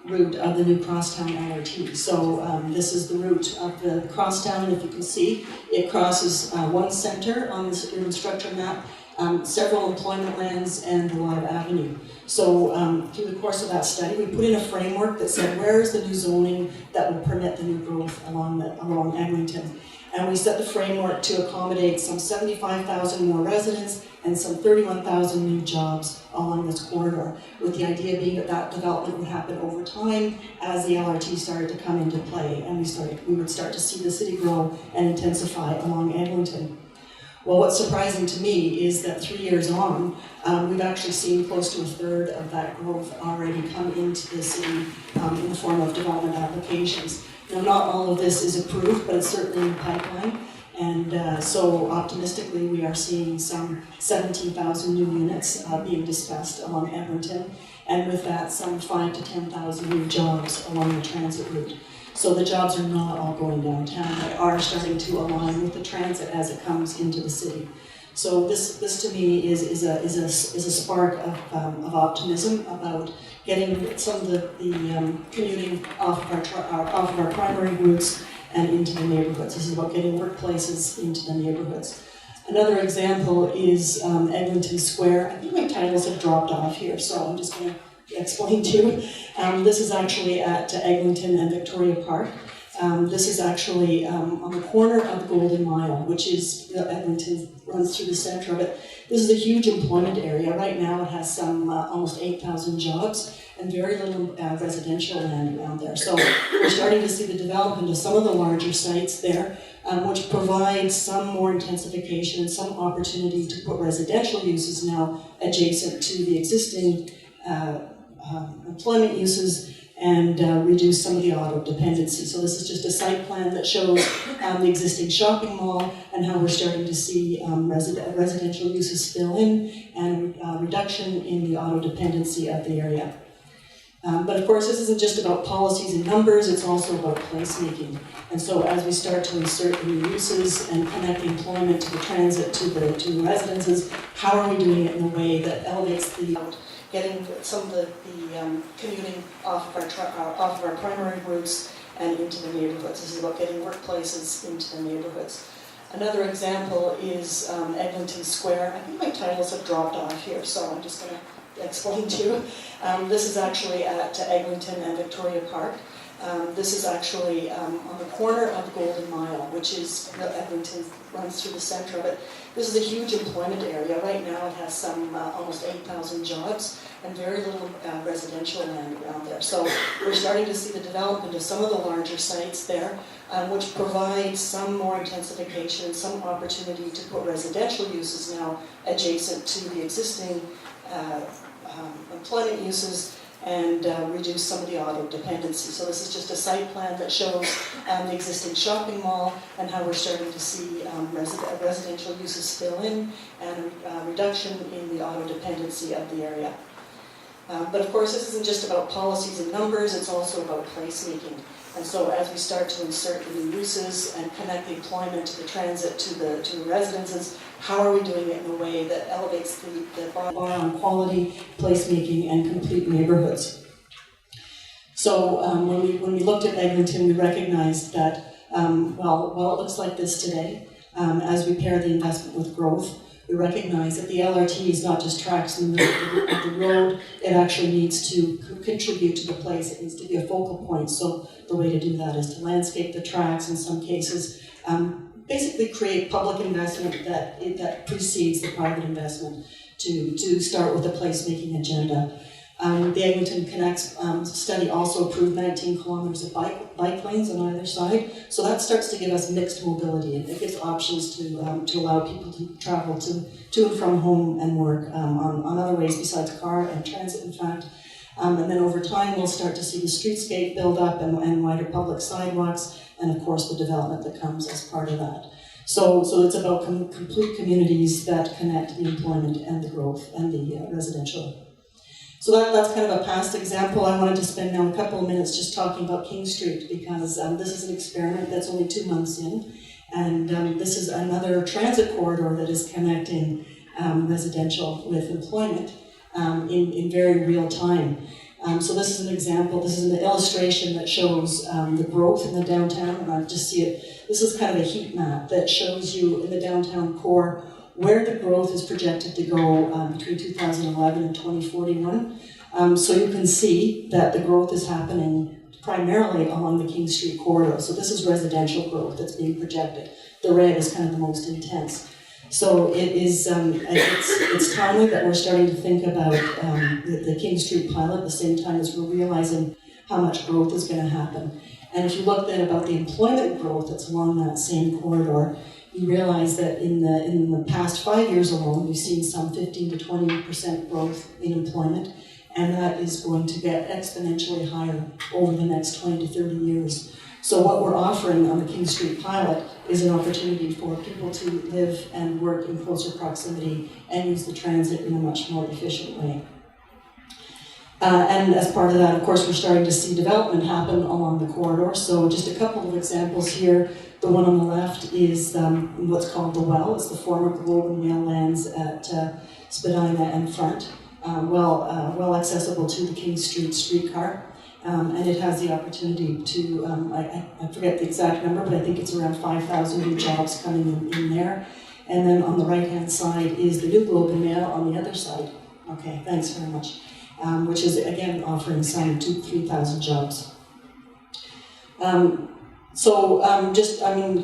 route of the new Crosstown LRT. So this is the route of the Crosstown, if you can see. It crosses one center on this urban structure map, several employment lands, and a lot of avenue. So through the course of that study, we put in a framework that said, where is the new zoning that will permit the new growth along Eglinton? And we set the framework to accommodate some 75,000 more residents and some 31,000 new jobs along this corridor, with the idea being that that development would happen over time as the LRT started to come into play, and we would start to see the city grow and intensify along Eglinton. Well, what's surprising to me is that 3 years on, we've actually seen close to a third of that growth already come into the city in the form of development applications. Now, not all of this is approved, but it's certainly in the pipeline. And so optimistically, we are seeing some 17,000 new units being discussed along Edmonton, and with that, some 5,000 to 10,000 new jobs along the transit route. So the jobs are not all going downtown. They are starting to align with the transit as it comes into the city. So this to me is a spark of optimism about getting some of the commuting off of our primary routes and into the neighborhoods. This is about getting workplaces into the neighborhoods. Another example is Edmonton Square. I think my titles have dropped off here, so I'm just going to explain to you. This is actually at Eglinton and Victoria Park. This is actually on the corner of the Golden Mile, which is, Eglinton runs through the center of it. This is a huge employment area. Right now it has some almost 8,000 jobs and very little residential land around there. So we're starting to see the development of some of the larger sites there, which provide some more intensification and some opportunity to put residential uses now adjacent to the existing employment uses, and reduce some of the auto dependency. So this is just a site plan that shows the existing shopping mall and how we're starting to see residential uses fill in and reduction in the auto dependency of the area. But of course, this isn't just about policies and numbers, it's also about placemaking. And so as we start to insert the new uses and connect employment to the transit to the residences, how are we doing it in a way that elevates the getting some of the commuting off of our primary routes and into the neighborhoods. This is about getting workplaces into the neighborhoods. Another example is Eglinton Square. I think my titles have dropped off here, so I'm just going to explain to you. This is actually at Eglinton and Victoria Park. This is actually on the corner of the Golden Mile, which is, Edmonton runs through the center of it. This is a huge employment area. Right now it has some almost 8,000 jobs and very little residential land around there. So we're starting to see the development of some of the larger sites there, which provide some more intensification, some opportunity to put residential uses now adjacent to the existing employment uses, and reduce some of the auto dependency. So this is just a site plan that shows the existing shopping mall and how we're starting to see residential uses fill in and reduction in the auto dependency of the area. But of course, this isn't just about policies and numbers, it's also about placemaking. And so as we start to insert the new uses and connect the employment to the transit to the residences, how are we doing it in a way that elevates the bar on quality, placemaking, and complete neighborhoods? So when we looked at Eglinton, we recognized that, while it looks like this today, as we pair the investment with growth, we recognize that the LRT is not just tracks in the middle of the road, it actually needs to contribute to the place, it needs to be a focal point. So the way to do that is to landscape the tracks in some cases, basically create public investment that precedes the private investment to start with a placemaking agenda. The Eglinton Connects study also approved 19 kilometers of bike lanes on either side, so that starts to give us mixed mobility, and it gives options to allow people to travel to and from home and work on other ways besides car and transit, in fact. And then over time, we'll start to see the streetscape build up and wider public sidewalks, and of course the development that comes as part of that. So it's about complete communities that connect the employment and the growth and the residential. So that's kind of a past example. I wanted to spend now a couple of minutes just talking about King Street, because this is an experiment that's only 2 months in, and this is another transit corridor that is connecting residential with employment in very real time. So this is an example, this is an illustration that shows the growth in the downtown, and I just see it, this is kind of a heat map that shows you in the downtown core where the growth is projected to go between 2011 and 2041. So you can see that the growth is happening primarily along the King Street corridor. So this is residential growth that's being projected. The red is kind of the most intense. So it is, it's timely that we're starting to think about the King Street pilot at the same time as we're realizing how much growth is going to happen. And if you look then about the employment growth that's along that same corridor, you realize that in the past 5 years alone, we've seen some 15 to 20% growth in employment, and that is going to get exponentially higher over the next 20 to 30 years. So what we're offering on the King Street pilot is an opportunity for people to live and work in closer proximity and use the transit in a much more efficient way. And as part of that, of course, we're starting to see development happen along the corridor. So just a couple of examples here. The one on the left is what's called the Well. It's the former Globe and Mail lands at Spadina and Front. Well accessible to the King Street streetcar. And it has the opportunity to, I forget the exact number, but I think it's around 5,000 new jobs coming in there. And then on the right-hand side is the new Globe and Mail on the other side. Okay, thanks very much. Which is, again, offering some 2,000 to 3,000 jobs.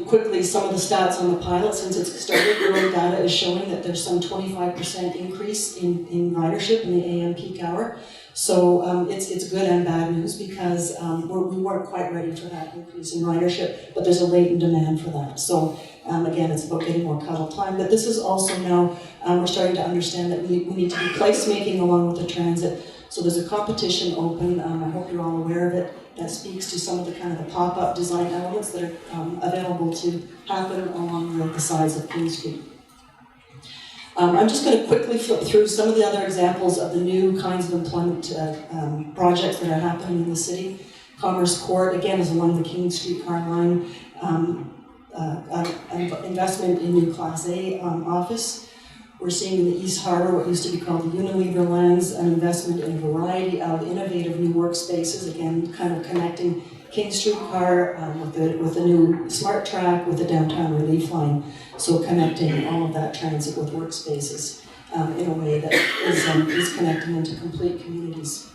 Quickly, some of the stats on the pilot since it's started. Early data is showing that there's some 25% increase in ridership in the AM peak hour. So it's good and bad news because we weren't quite ready for that increase in ridership, but there's a latent demand for that. So again, it's about getting more cuddle time. But this is also now, we're starting to understand that we need to be placemaking along with the transit. So there's a competition open, I hope you're all aware of it, that speaks to some of the kind of the pop-up design elements that are available to happen along the sides of King Street. I'm just going to quickly flip through some of the other examples of the new kinds of employment projects that are happening in the city. Commerce Court, again, is along the King Street car line. Investment in new Class A office. We're seeing in the East Harbour what used to be called the Unilever lands, an investment in a variety of innovative new workspaces, again, kind of connecting King Street car with the new smart track with the downtown relief line. So connecting all of that transit with workspaces in a way that is connecting into complete communities.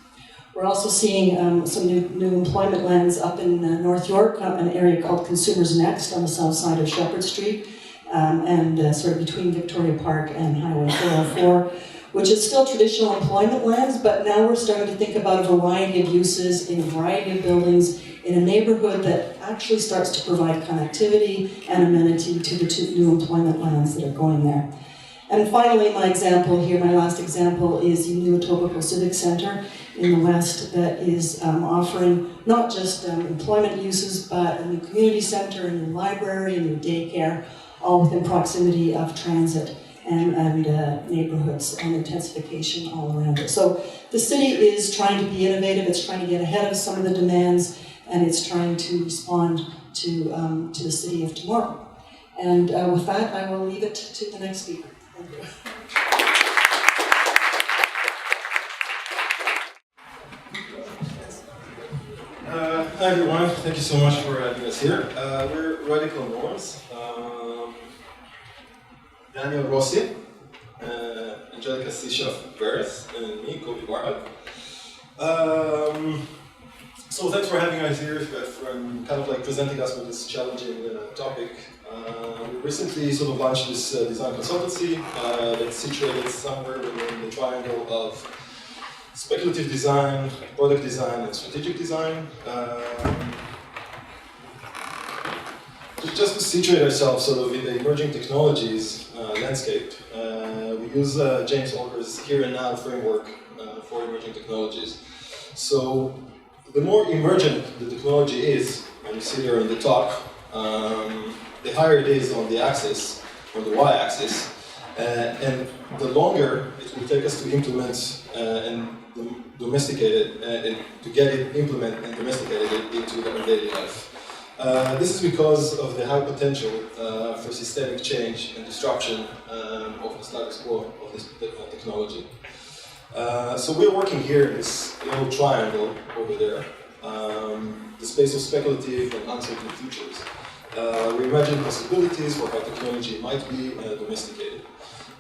We're also seeing some new employment lands up in North York, an area called Consumers Next on the south side of Shepherd Street, and sort of between Victoria Park and Highway 404, which is still traditional employment lands, but now we're starting to think about a variety of uses in a variety of buildings in a neighborhood that actually starts to provide connectivity and amenity to the two new employment lands that are going there. And finally, my last example is the new Etobicoke Civic Center in the west that is offering not just employment uses, but a new community center, a new library, a new daycare, all within proximity of transit and neighborhoods and intensification all around it. So the city is trying to be innovative, it's trying to get ahead of some of the demands, and it's trying to respond to the city of tomorrow. And with that, I will leave it to the next speaker. Thank you. Hi everyone, thank you so much for having us here. We're Radical Norms. Daniel Rossi, Angelica Sishoff-Veres, and me, Kobe Barhag. So thanks for having us here, for kind of like presenting us with this challenging topic. We recently sort of launched this design consultancy that's situated somewhere within the triangle of speculative design, product design, and strategic design. Just to situate ourselves sort of in the emerging technologies landscape, we use James Walker's Here and Now framework for emerging technologies. So the more emergent the technology is, and you see there on the top, the higher it is on the axis, on the y-axis, and the longer it will take us to implement and domesticate it, and to get it implemented and domesticated into our daily life. This is because of the high potential for systemic change and disruption of the status quo of this technology. So we're working here in this little triangle over there, the space of speculative and uncertain futures. We imagine possibilities for how technology might be domesticated.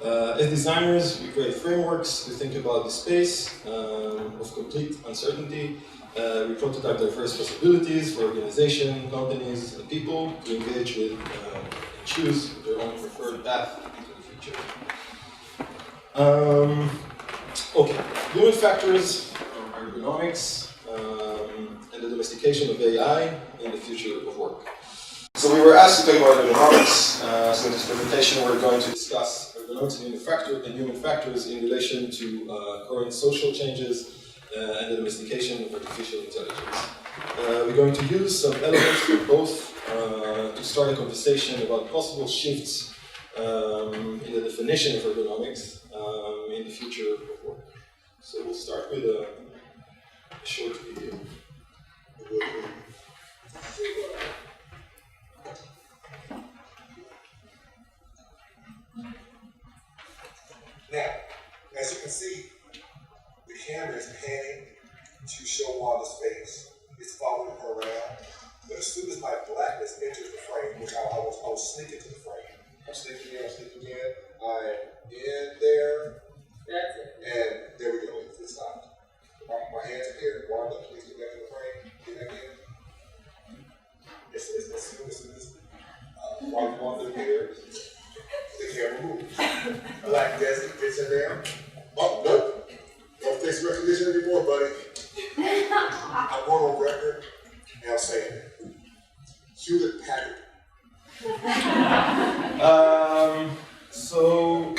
As designers, we create frameworks to think about the space of complete uncertainty. We prototype diverse possibilities for organization, companies, and people to engage with and choose their own preferred path into the future. Okay, human factors, ergonomics, and the domestication of AI in the future of work. So we were asked to talk about ergonomics. So in this presentation, we're going to discuss ergonomics and human factors in relation to current social changes and the domestication of artificial intelligence. We're going to use some elements from both to start a conversation about possible shifts in the definition of ergonomics in the future of work. So we'll start with a short video. Now, as you can see, the camera is panning to show all the space. It's following her around. But as soon as my blackness enters the frame, which I was sneaking to the frame. I'm sneaking in, I'm in there. That's it. And there we go, it stopped. My hands are here, wind up, please get back in the frame. Get back in. As soon as while you want them here, the camera moves. Black Desi gets in there. Oh, nope. No face recognition anymore, buddy. I'm going on record, and I'm saying it. Hewlett Packard. So,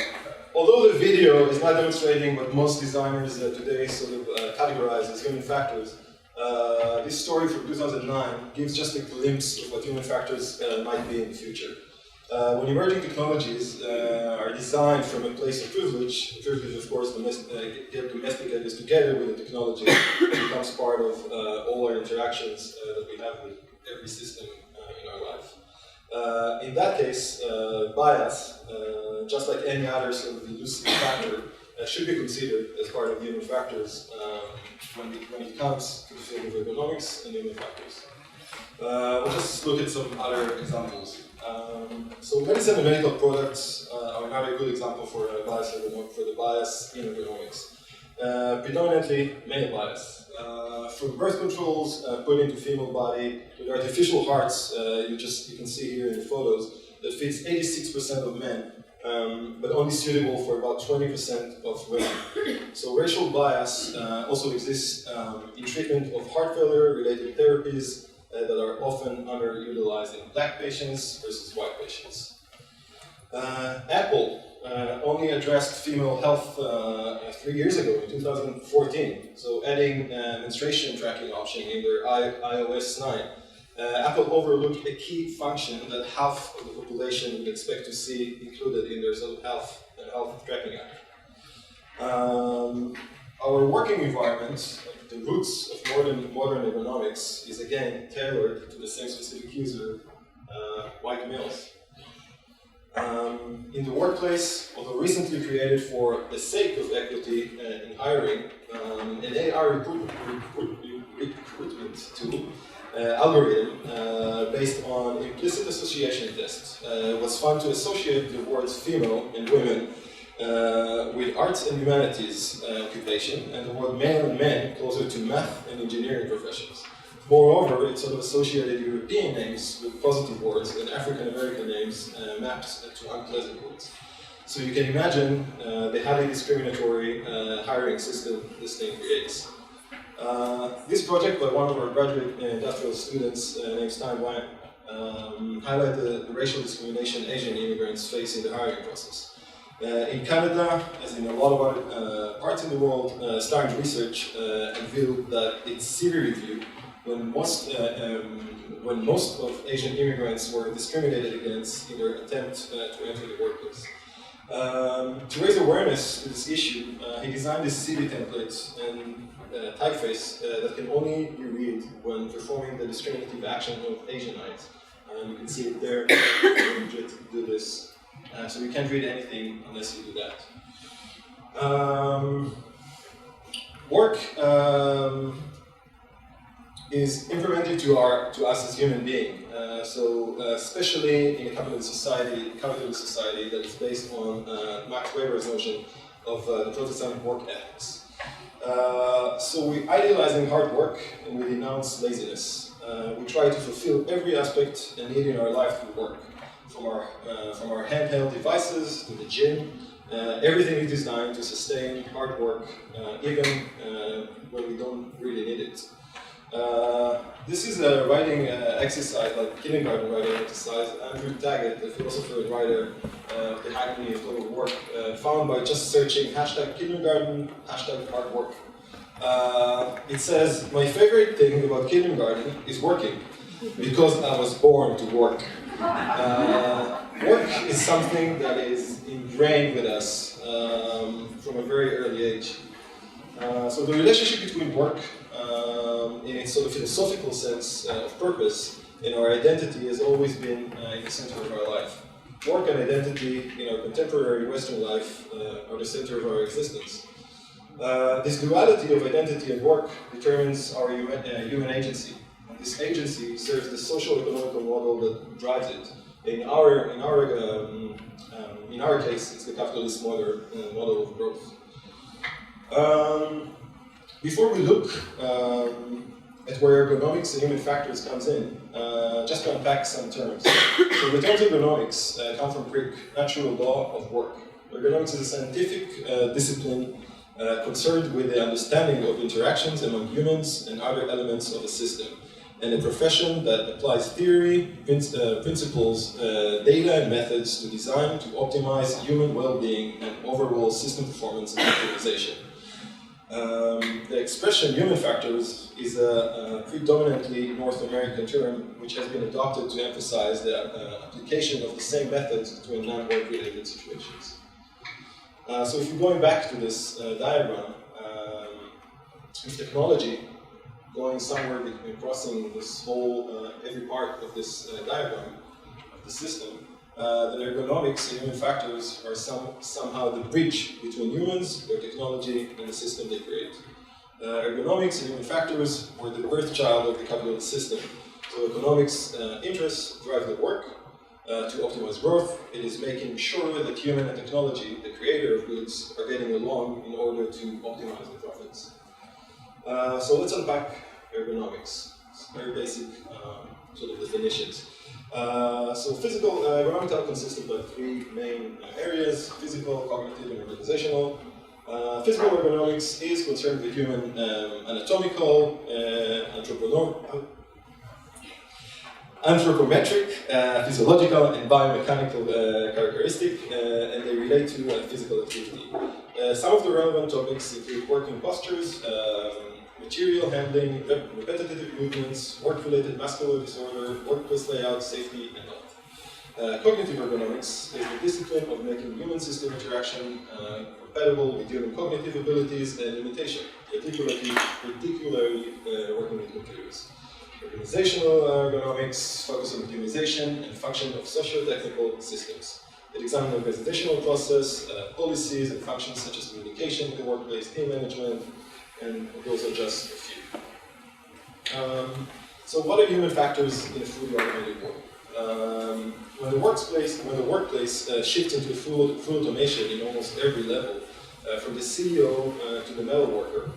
although the video is not demonstrating what most designers today sort of categorize as human factors, this story from 2009 gives just a glimpse of what human factors might be in the future. When emerging technologies are designed from a place of privilege of course get domesticated together with the technology, it becomes part of all our interactions that we have with every system in our life. In that case, bias, just like any other sort of elusive factor, should be considered as part of human factors when it comes to the field of ergonomics and human factors. We'll just look at some other examples. So medicine and medical products are another good example for the bias in ergonomics. Predominantly male bias. From birth controls put into female body with artificial hearts, you can see here in the photos, that fits 86% of men, but only suitable for about 20% of women. So racial bias also exists in treatment of heart failure related therapies that are often underutilized in black patients versus white patients. Apple only addressed female health 3 years ago, in 2014. So adding menstruation tracking option in their iOS 9. Apple overlooked a key function that half of the population would expect to see included in their sort of health tracking app. Our working environment, the roots of modern ergonomics, is again tailored to the same specific user, white males. In the workplace, although recently created for the sake of equity in hiring, an AI recruitment tool, algorithm based on implicit association tests was found to associate the words female and women with arts and humanities occupation, and the word male and men closer to math and engineering professions. Moreover, it sort of associated European names with positive words and African American names mapped to unpleasant words. So you can imagine the highly discriminatory hiring system this thing creates. This project by one of our graduate industrial students named Stein Wang highlighted the racial discrimination Asian immigrants face in the hiring process. In Canada, as in a lot of other parts in the world, Stein's research revealed that its CV review, when most of Asian immigrants were discriminated against in their attempt to enter the workplace. To raise awareness to this issue, he designed this CV template and typeface that can only be read when performing the discriminative action of Asianites. You can see it there. You do this. So you can't read anything unless you do that. Work is implemented to us as human beings. Especially in a capitalist society that is based on Max Weber's notion of the Protestant work ethics. So we're idealizing hard work and we denounce laziness. We try to fulfill every aspect and need in our life through work, from our handheld devices to the gym. Everything is designed to sustain hard work, even when we don't really need it. This is a writing exercise, like kindergarten writing exercise. Andrew Taggart, the philosopher and writer of the Academy of Total Work, found by just searching #kindergarten, #hard work. It says, my favorite thing about kindergarten is working, because I was born to work. Work is something that is ingrained with us from a very early age. So the relationship between work in its sort of philosophical sense of purpose in our identity has always been in the center of our life. Work and identity in our contemporary Western life are the center of our existence. This duality of identity and work determines our human agency. And this agency serves the social economical model that drives it. In our case, it's the capitalist model of growth. Before we look at where ergonomics and human factors comes in, just to unpack some terms. So the terms ergonomics come from Greek, natural law of work. Ergonomics is a scientific discipline concerned with the understanding of interactions among humans and other elements of a system, and a profession that applies theory, principles, data, and methods to design to optimize human well-being and overall system performance and optimization. The expression human factors is a predominantly North American term which has been adopted to emphasize the application of the same methods to non-work related situations. So if you're going back to this diagram, with technology going somewhere between crossing this whole, every part of this diagram of the system, then ergonomics and human factors are somehow the bridge between humans, their technology, and the system they create. Ergonomics and human factors were the birth child of the capitalist system. So economics interests drive the work to optimize growth. It is making sure that human and technology, the creator of goods, are getting along in order to optimize the profits. So let's unpack ergonomics. It's very basic sort of definitions. So physical ergonomics consists of three main areas: physical, cognitive, and organizational. Physical ergonomics is concerned with human anatomical, anthropometric, physiological, and biomechanical characteristics, and they relate to physical activity. Some of the relevant topics include working postures, material handling, repetitive movements, work-related muscular disorder, workplace layout, safety, and health. Cognitive ergonomics is the discipline of making human-system interaction compatible with human cognitive abilities and limitation, particularly working with computers. Organizational ergonomics focus on optimization and function of socio-technical systems. It examines the organizational process, policies, and functions such as communication in the workplace, team management, and those are just a few. So what are human factors in a fully automated world? When the workplace shifts into full automation in almost every level, from the CEO to the metal worker,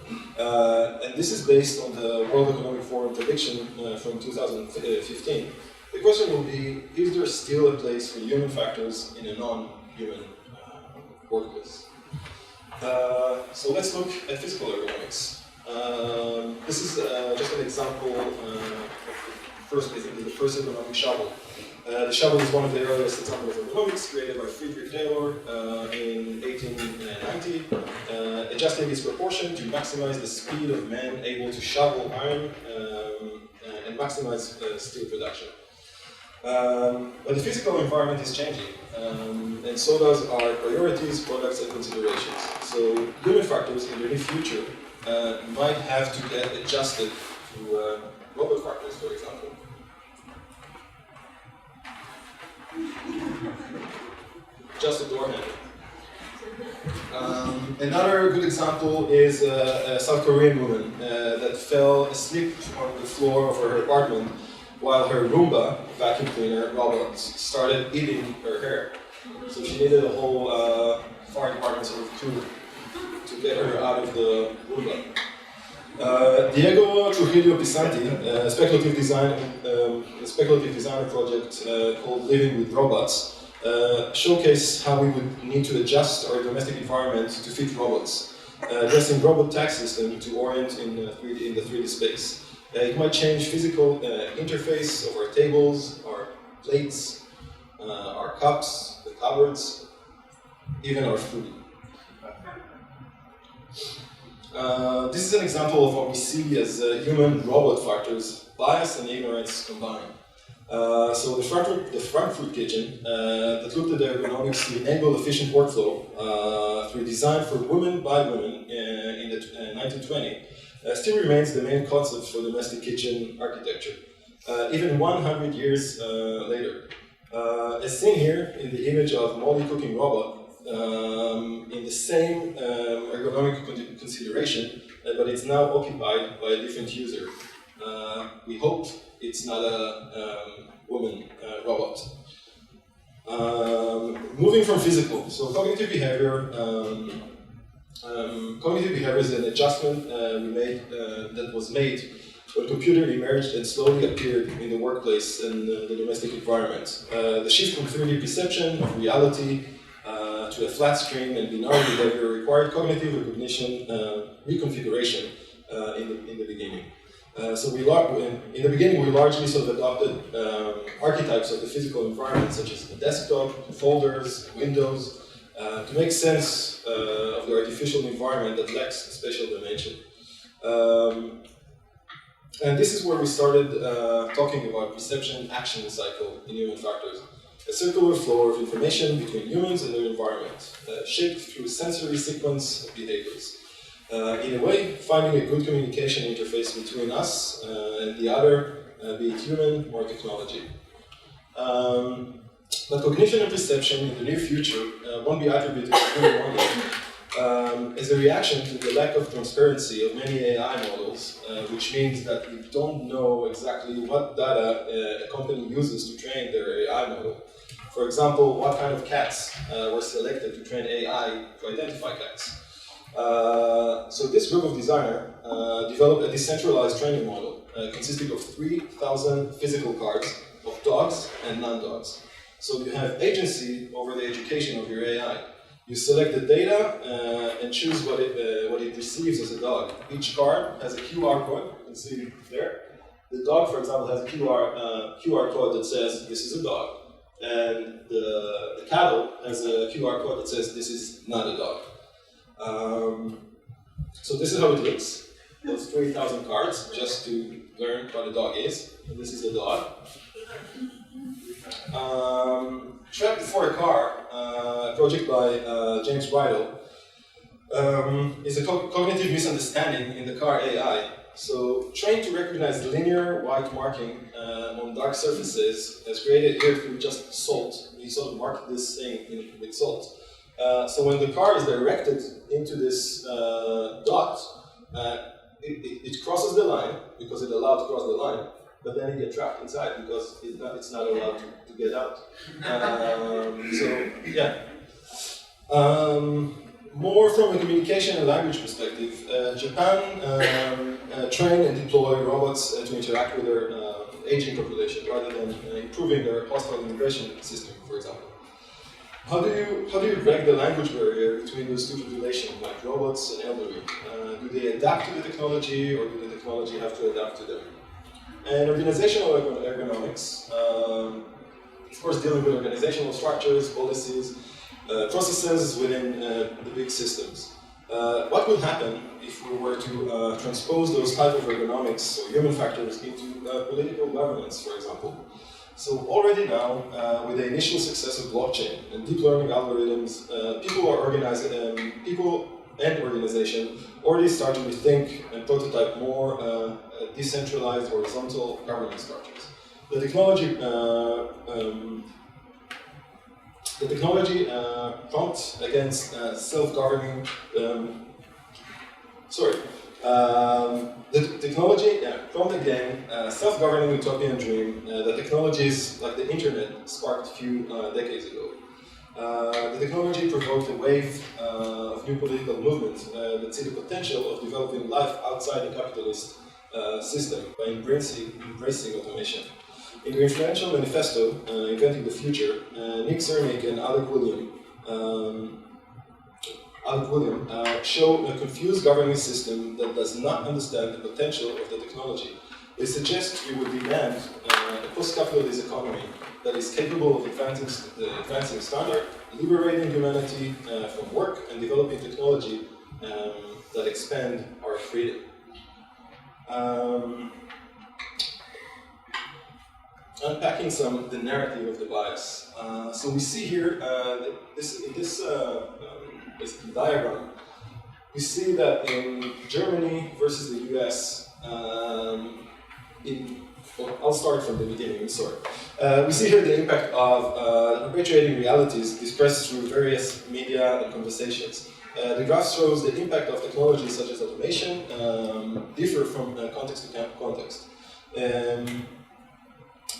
and this is based on the World Economic Forum prediction from 2015, the question will be, is there still a place for human factors in a non-human workplace? So let's look at physical ergonomics. This is just an example of the first ergonomic shovel. The shovel is one of the earliest examples of ergonomics created by Friedrich Taylor in 1890, adjusting its proportion to maximize the speed of man able to shovel iron and maximize steel production. But the physical environment is changing, and so does our priorities, products, and considerations. So human factors in the near future might have to get adjusted to robot factors, for example. Just a door handle. Another good example is a South Korean woman that fell asleep on the floor of her apartment while her Roomba vacuum cleaner robot started eating her hair. So she needed a whole fire department sort of crew to get her out of the Roomba. Diego Trujillo Pisanti, a speculative designer project called Living with Robots, showcase how we would need to adjust our domestic environment to fit robots, addressing robot tax system to orient in the 3D space. It might change physical interface of our tables, our plates, our cups, the cupboards, even our food. This is an example of what we see as human-robot factors, bias and ignorance combined. So the Frankfurt kitchen that looked at the ergonomics to enable efficient workflow through design for women by women in the 1920 still remains the main concept for domestic kitchen architecture, even 100 years later. As seen here in the image of Molly cooking robot, in the same ergonomic consideration, but it's now occupied by a different user. We hope it's not a woman robot. Moving from physical, so cognitive behavior. Cognitive behavior is an adjustment that was made when computer emerged and slowly appeared in the workplace and the domestic environment. The shift from 3D perception of reality to a flat screen and binary behavior required cognitive recognition reconfiguration in the beginning. So in the beginning, we largely sort of adopted archetypes of the physical environment, such as the desktop, folders, windows, to make sense of the artificial environment that lacks spatial dimension. And this is where we started talking about perception-action cycle in human factors. A circular flow of information between humans and their environment, shaped through a sensory sequence of behaviors. In a way, finding a good communication interface between us and the other, be it human or technology. But cognition and perception in the near future won't be attributed to human only, as a reaction to the lack of transparency of many AI models, which means that we don't know exactly what data a company uses to train their AI model. For example, what kind of cats were selected to train AI to identify cats. So this group of designers developed a decentralized training model consisting of 3,000 physical cards of dogs and non-dogs. So you have agency over the education of your AI. You select the data and choose what it receives as a dog. Each card has a QR code, you can see it there. The dog, for example, has a QR code that says this is a dog. And the cattle has a QR code that says this is not a dog. So this is how it looks. Those 3,000 cards, just to learn what a dog is. And this is the dog. Trapped Before a Car, a project by James Bridle, is a cognitive misunderstanding in the car AI. So trained to recognize linear white marking on dark surfaces as created here through just salt. We sort of mark this thing with salt. So when the car is directed into this dot, it crosses the line because it's allowed to cross the line, but then it gets trapped inside because it's not allowed to get out. So yeah. More from a communication and language perspective, Japan train and deploy robots to interact with their aging population rather than improving their hostile immigration system, for example. How do you break the language barrier between those two populations, like robots and elderly? Do they adapt to the technology, or do the technology have to adapt to them? And organizational ergonomics, of course, dealing with organizational structures, policies, processes within the big systems. What will happen if we were to transpose those type of ergonomics or human factors into political governance, for example? So already now, with the initial success of blockchain and deep learning algorithms, people and organizations already start to rethink and prototype more decentralized horizontal governance structures. The technology The technology prompts against self-governing. The technology prompt again self-governing utopian dream that technologies like the internet sparked a few decades ago. The technology provoked a wave of new political movements that see the potential of developing life outside the capitalist system by embracing automation. In the influential manifesto, Inventing the Future, Nick Cernick and Alec William show a confused governing system that does not understand the potential of the technology. They suggest we would demand a post-capitalist economy that is capable of advancing standard, liberating humanity from work, and developing technology that expand our freedom. Unpacking the narrative of the bias. So we see here this diagram. We see that in Germany versus the US, I'll start from the beginning, I'm sorry. We see here the impact of perpetuating realities expressed through various media and conversations. The graph shows the impact of technologies such as automation differ from context to context.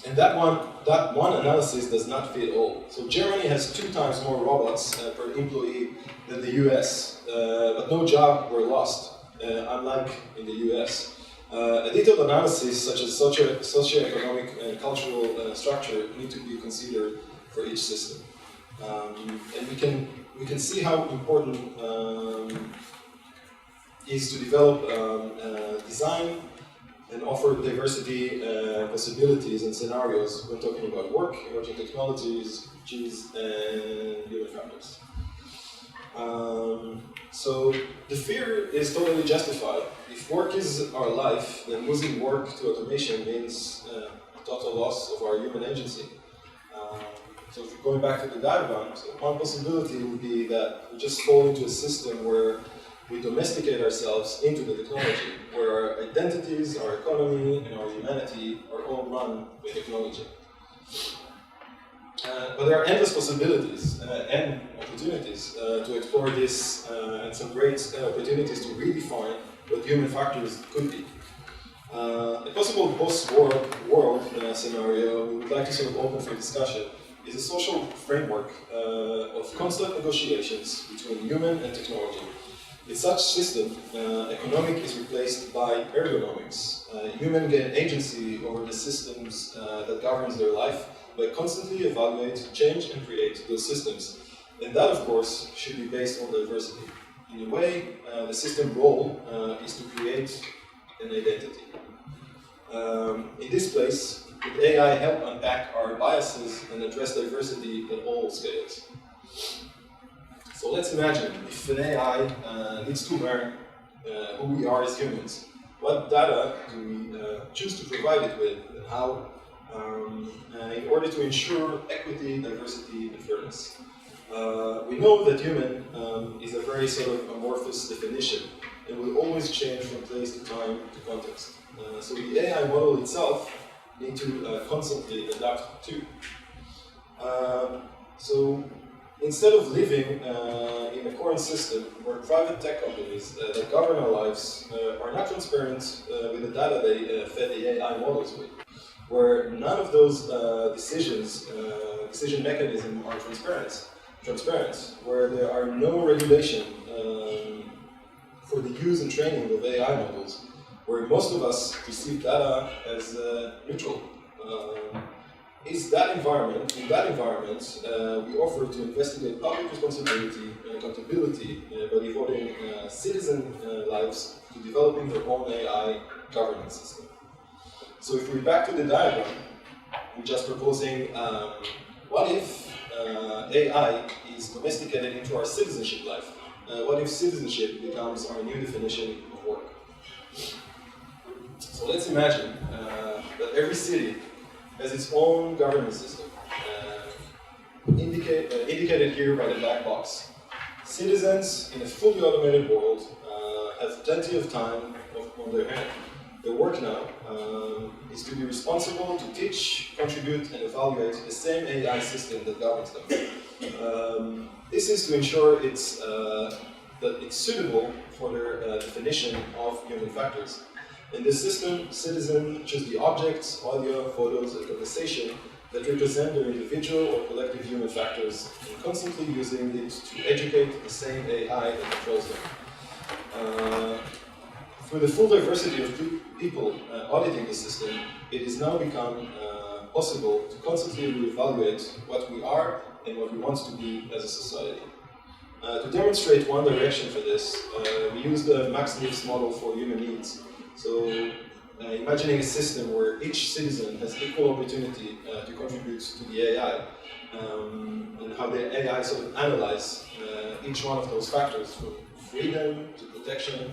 And that one analysis does not fit all. So Germany has 2 times more robots per employee than the US, but no jobs were lost, unlike in the US. A detailed analysis such as socioeconomic and cultural structure need to be considered for each system. And we can see how important is to develop design and offer diversity possibilities and scenarios when talking about work, emerging technologies, and human factors. So the fear is totally justified. If work is our life, then losing work to automation means total loss of our human agency. So if we're going back to the diagram, so one possibility would be that we just fall into a system where we domesticate ourselves into the technology, where our identities, our economy, and our humanity are all run by technology. But there are endless possibilities and opportunities to explore this, and some great opportunities to redefine what human factors could be. A possible post-war world scenario we would like to sort of open for discussion is a social framework of constant negotiations between human and technology. In such system, economic is replaced by ergonomics. Human gain agency over the systems that governs their life by constantly evaluate, change, and create those systems. And that, of course, should be based on diversity. In a way, the system role is to create an identity. In this place, would AI help unpack our biases and address diversity at all scales? So let's imagine if an AI needs to learn who we are as humans, what data do we choose to provide it with, and how, in order to ensure equity, diversity, and fairness. We know that human is a very sort of amorphous definition and will always change from place to time to context. So the AI model itself needs to constantly adapt to. So instead of living in a current system where private tech companies that govern our lives are not transparent with the data they fed the AI models with, where none of those decision mechanisms are transparent, where there are no regulation for the use and training of AI models, where most of us receive data as neutral. In that environment, we offer to investigate public responsibility and accountability by devoting citizen lives to developing their own AI governance system. So if we're back to the diagram, we're just proposing, what if AI is domesticated into our citizenship life? What if citizenship becomes our new definition of work? So let's imagine that every city has its own governance system, indicated here by the black box. Citizens in a fully automated world have plenty of time on their hand. Their work now is to be responsible to teach, contribute, and evaluate the same AI system that governs them. This is to ensure that it's suitable for their definition of human factors. In this system, citizens choose the objects, audio, photos, and conversation that represent their individual or collective human factors, and constantly using it to educate the same AI that controls them. Through the full diversity of people auditing the system, it has now become possible to constantly reevaluate what we are and what we want to be as a society. To demonstrate one direction for this, we use the max needs model for human needs. So, imagining a system where each citizen has equal opportunity to contribute to the AI, and how the AI sort of analyze each one of those factors, from freedom to protection.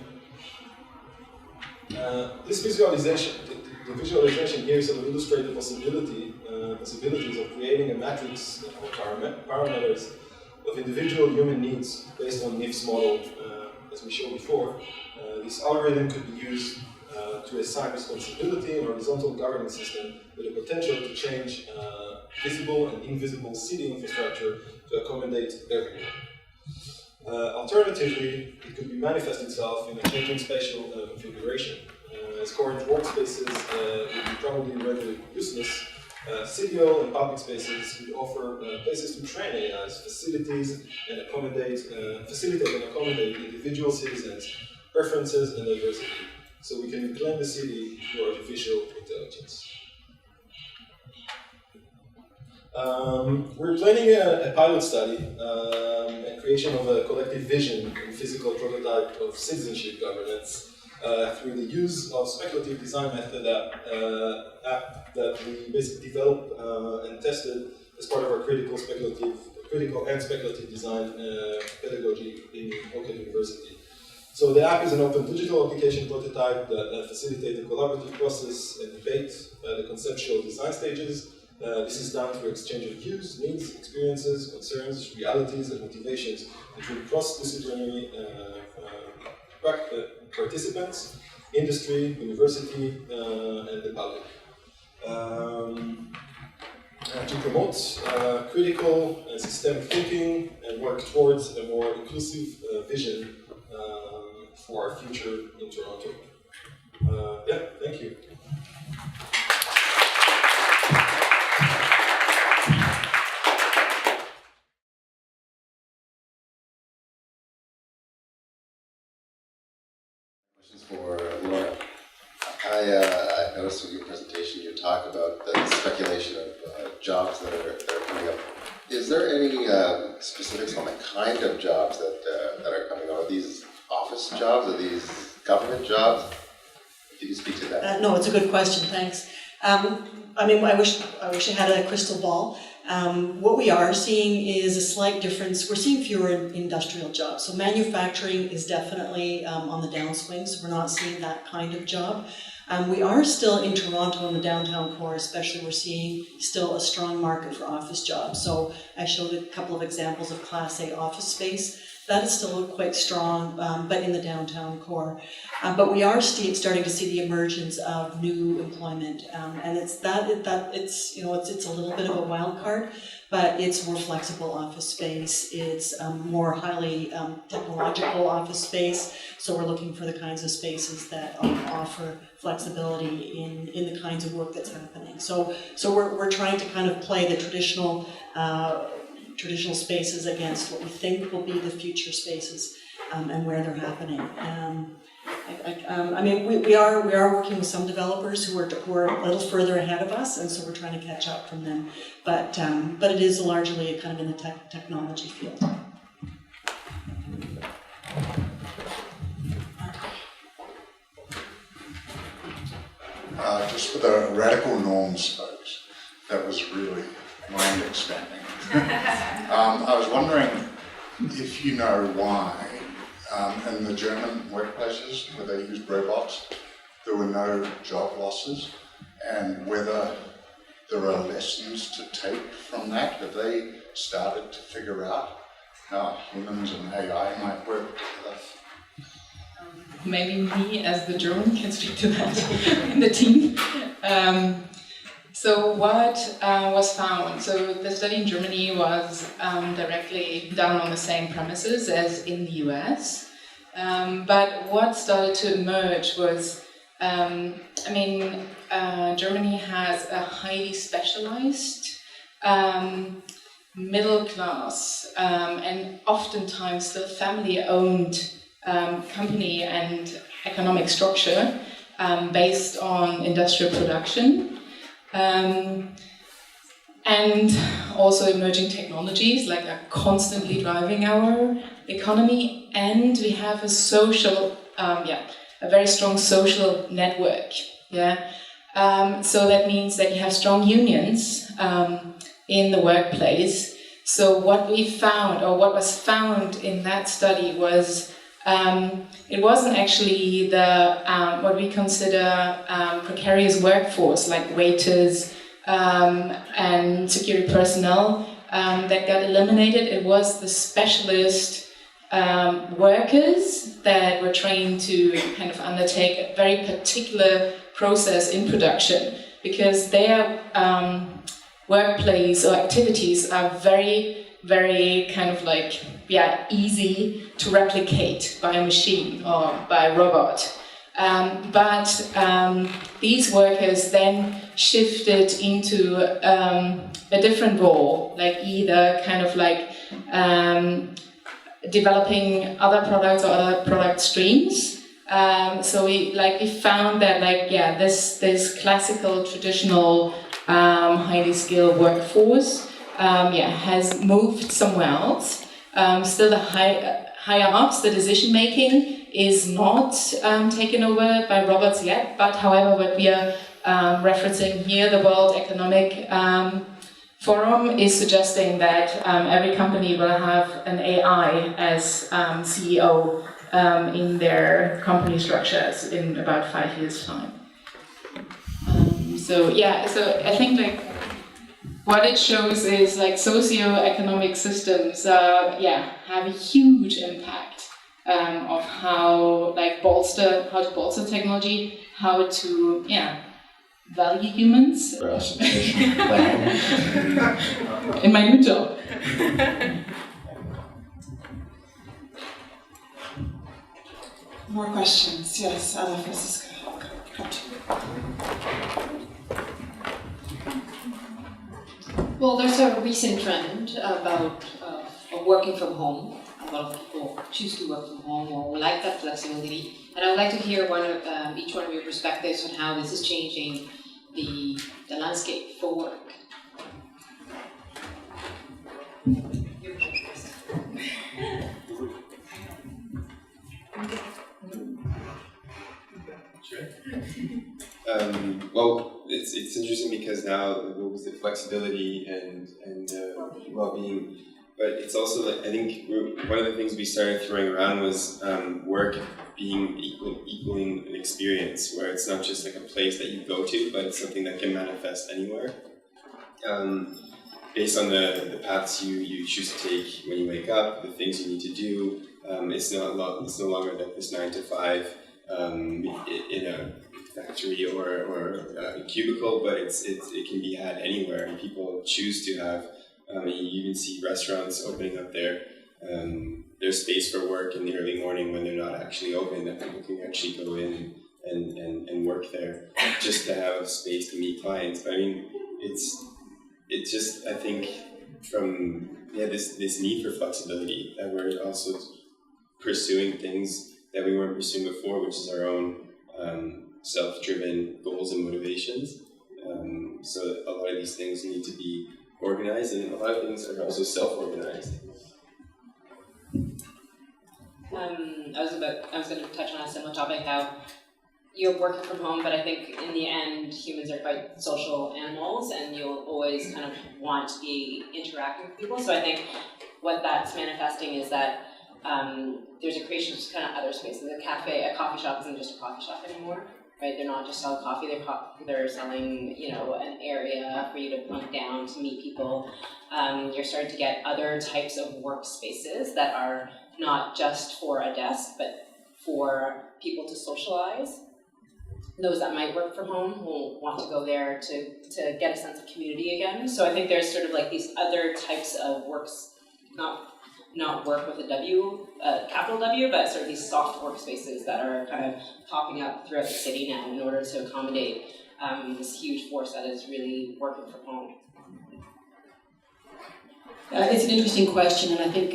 This visualization, the visualization here sort of illustrates the possibilities of creating a matrix of parameters of individual human needs based on NIF's model, as we showed before. This algorithm could be used to assign responsibility in a horizontal governance system with the potential to change visible and invisible city infrastructure to accommodate everyone. Alternatively, it could be manifest itself in a changing spatial configuration. As current workspaces would be probably rendered useless, city-hall and public spaces would offer places to train AIs, facilitate and accommodate individual citizens' preferences and diversity, so we can reclaim the city through artificial intelligence. We're planning a pilot study and creation of a collective vision and physical prototype of citizenship governance through the use of speculative design method app that we basically developed and tested as part of our critical and speculative design pedagogy in Oakland University. So the app is an open digital application prototype that facilitates the collaborative process and debate the conceptual design stages. This is done through exchange of views, needs, experiences, concerns, realities, and motivations between cross-disciplinary participants, industry, university, and the public. To promote critical and systemic thinking and work towards a more inclusive vision for our future in Toronto. Yeah, thank you. For Laura. I noticed in your presentation you talk about the speculation of jobs that are coming up. Is there any specifics on the kind of jobs that are coming up? Are these office jobs? Are these government jobs? Can you speak to that? No, it's a good question, thanks. I mean, I wish I had a crystal ball. What we are seeing is a slight difference. We're seeing fewer industrial jobs. So manufacturing is definitely on the downswing, so we're not seeing that kind of job. We are still in Toronto in the downtown core especially, we're seeing still a strong market for office jobs. So I showed a couple of examples of Class A office space. That is still quite strong, but in the downtown core. But we are starting to see the emergence of new employment, and it's it's a little bit of a wild card, but it's more flexible office space. It's more highly technological office space. So we're looking for the kinds of spaces that offer flexibility in the kinds of work that's happening. So we're trying to kind of play the traditional spaces against what we think will be the future spaces and where they're happening. I mean, we are working with some developers who are a little further ahead of us, and so we're trying to catch up from them. But it is largely kind of in the technology field. Just for the radical norms folks, that was really mind expanding. I was wondering if you know why in the German workplaces where they used robots, there were no job losses, and whether there are lessons to take from that. Have they started to figure out how humans and AI might work together? Maybe me as the German can speak to that in the team. So what was found? So the study in Germany was directly done on the same premises as in the US. But what started to emerge was, Germany has a highly specialized middle class and oftentimes still family-owned company and economic structure based on industrial production. And also emerging technologies like are constantly driving our economy, and we have a social, a very strong social network. So that means that you have strong unions in the workplace. So what we found, or what was found in that study, was it wasn't actually the what we consider precarious workforce, like waiters and security personnel, that got eliminated. It was the specialist workers that were trained to kind of undertake a very particular process in production, because their workplace or activities are very, very kind of like, easy to replicate by a machine or by a robot. But these workers then shifted into a different role, like either kind of like developing other products or other product streams. So we found that this classical traditional highly skilled workforce has moved somewhere else. Still the higher ups, the decision making is not taken over by robots yet, but however what we are referencing here, the World Economic Forum is suggesting that every company will have an AI as CEO in their company structures in about 5 years' time. So I think what it shows is socio-economic systems have a huge impact of how to bolster technology, how to value humans. In my new job. More questions? Yes, Anna Francisca. Come to you. Well, there's a recent trend about working from home. A lot of people choose to work from home or like that flexibility. And I would like to hear each one of your perspectives on how this is changing the landscape for work. Sure. Well, it's interesting because now what was it, flexibility and well-being, but it's also I think one of the things we started throwing around was work being equaling an experience where it's not just like a place that you go to, but it's something that can manifest anywhere. Based on the paths you choose to take when you wake up, the things you need to do, it's no longer like this 9 to 5 in a factory or a cubicle, but it can be had anywhere, and people choose to have. You even see restaurants opening up their space for work in the early morning when they're not actually open, that people can actually go in and work there just to have a space to meet clients. But I mean, it's just, I think, from this need for flexibility that we're also pursuing things that we weren't pursuing before, which is our own self-driven goals and motivations. So a lot of these things need to be organized, and a lot of things are also self-organized. I was going to touch on a similar topic, how you're working from home, but I think in the end, humans are quite social animals, and you'll always kind of want to be interacting with people. So I think what that's manifesting is that there's a creation of just kind of other spaces. A coffee shop isn't just a coffee shop anymore, right? They're not just selling coffee, they're selling, an area for you to bunk down to meet people. You're starting to get other types of workspaces that are not just for a desk, but for people to socialize. those that might work from home will want to go there to get a sense of community again. So I think there's sort of like these other types of works, not work with a W, capital W, but sort of these soft workspaces that are kind of popping up throughout the city now in order to accommodate this huge force that is really working from home. It's an interesting question, and I think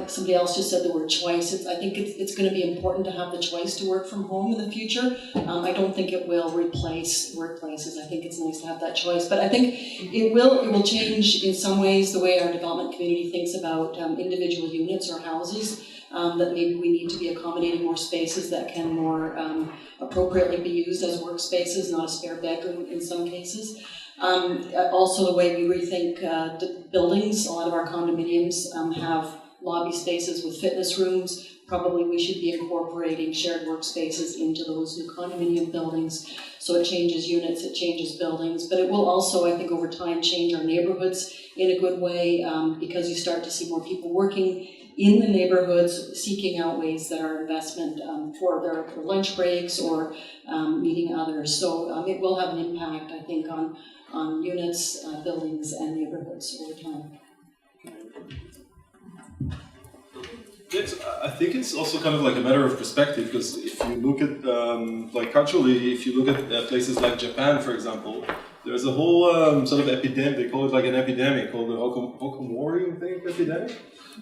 somebody else just said the word choice. I think it's going to be important to have the choice to work from home in the future. I don't think it will replace workplaces. I think it's nice to have that choice, but I think it will change in some ways the way our development community thinks about individual units or houses. That maybe we need to be accommodating more spaces that can more appropriately be used as workspaces, not a spare bedroom in some cases. Also the way we rethink buildings, a lot of our condominiums have lobby spaces with fitness rooms. Probably we should be incorporating shared workspaces into those new condominium buildings. So it changes units, it changes buildings, but it will also, I think, over time change our neighborhoods in a good way because you start to see more people working in the neighborhoods, seeking out ways that are investment for their lunch breaks or meeting others. So it will have an impact, I think, on units, buildings, and neighborhoods over time. I think it's also kind of like a matter of perspective, because if you look at, like culturally, if you look at places like Japan, for example, there's a whole sort of epidemic, they call it like an epidemic, called the Hokomori, I think, epidemic,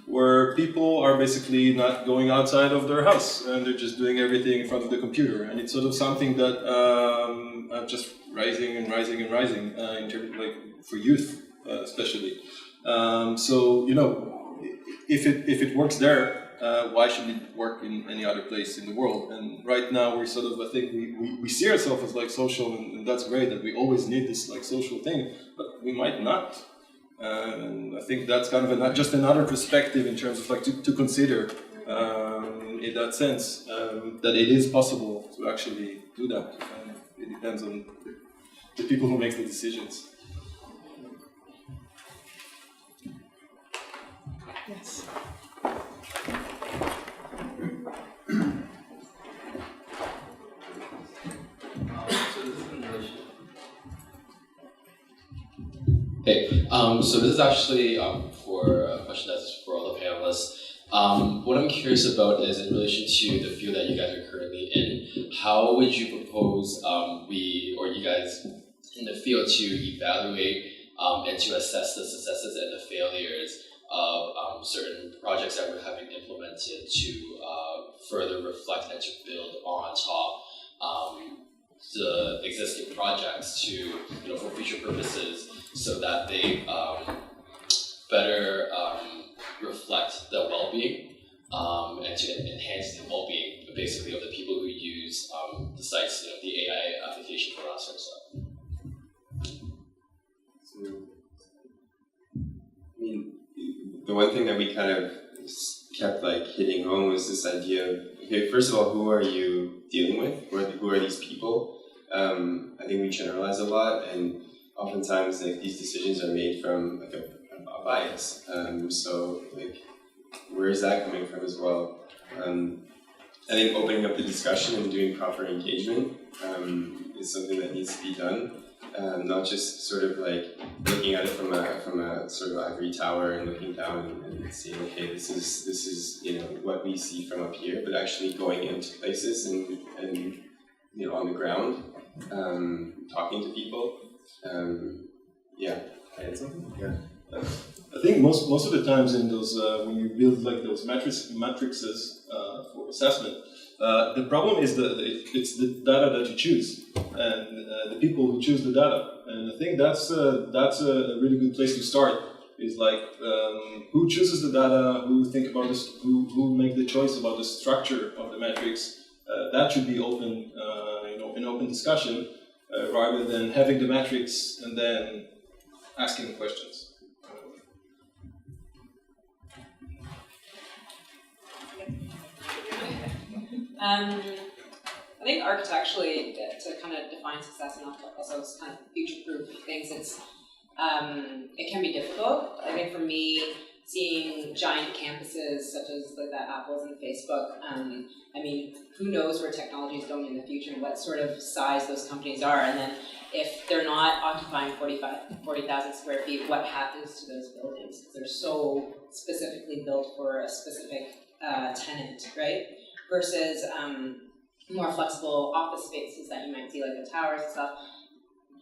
where people are basically not going outside of their house, and they're just doing everything in front of the computer, and it's sort of something that just rising and rising and rising, in terms of, like, for youth, especially. So, you know, if it works there, why should it work in any other place in the world? And right now we're sort of, I think we see ourselves as like social, and that's great that we always need this like social thing, but we might not. And I think that's kind of just another perspective in terms of like to consider in that sense, that it is possible to actually do that. It depends on the people who make the decisions. Yes. Hey, so this is actually for a question that's for all the panelists. What I'm curious about is in relation to the field that you guys are currently in, how would you propose we or you guys in the field to evaluate and to assess the successes and the failures of certain projects that we're having implemented to further reflect and to build on top the existing projects to, you know, for future purposes, so that they better reflect the well-being and to enhance the well-being, basically, of the people who use the sites, you know, the AI application for that sort of stuff. So, I mean, the one thing that we kind of kept like hitting home was this idea of, okay, first of all, who are you dealing with? Who are these people? I think we generalize a lot, and oftentimes like these decisions are made from like a bias. So like, where is that coming from as well? I think opening up the discussion and doing proper engagement is something that needs to be done. Not just sort of like looking at it from a sort of ivory tower and looking down and seeing, okay, this is you know what we see from up here, but actually going into places and you know on the ground, talking to people. Yeah. I think most of the times in those when you build like those matrices for assessment, the problem is that it's the data that you choose and the people who choose the data. And I think that's a really good place to start. Is like who chooses the data, who think about this, who make the choice about the structure of the metrics. That should be open, you know, an open discussion rather than having the metrics and then asking questions. I think architecturally, to kind of define success and also kind of future-proof things, it can be difficult. I think for me, seeing giant campuses such as like that Apple's and Facebook. I mean, who knows where technology is going in the future and what sort of size those companies are, and then if they're not occupying 40,000 square feet, what happens to those buildings? Because they're so specifically built for a specific tenant, right? Versus more flexible office spaces that you might see, like the towers and stuff.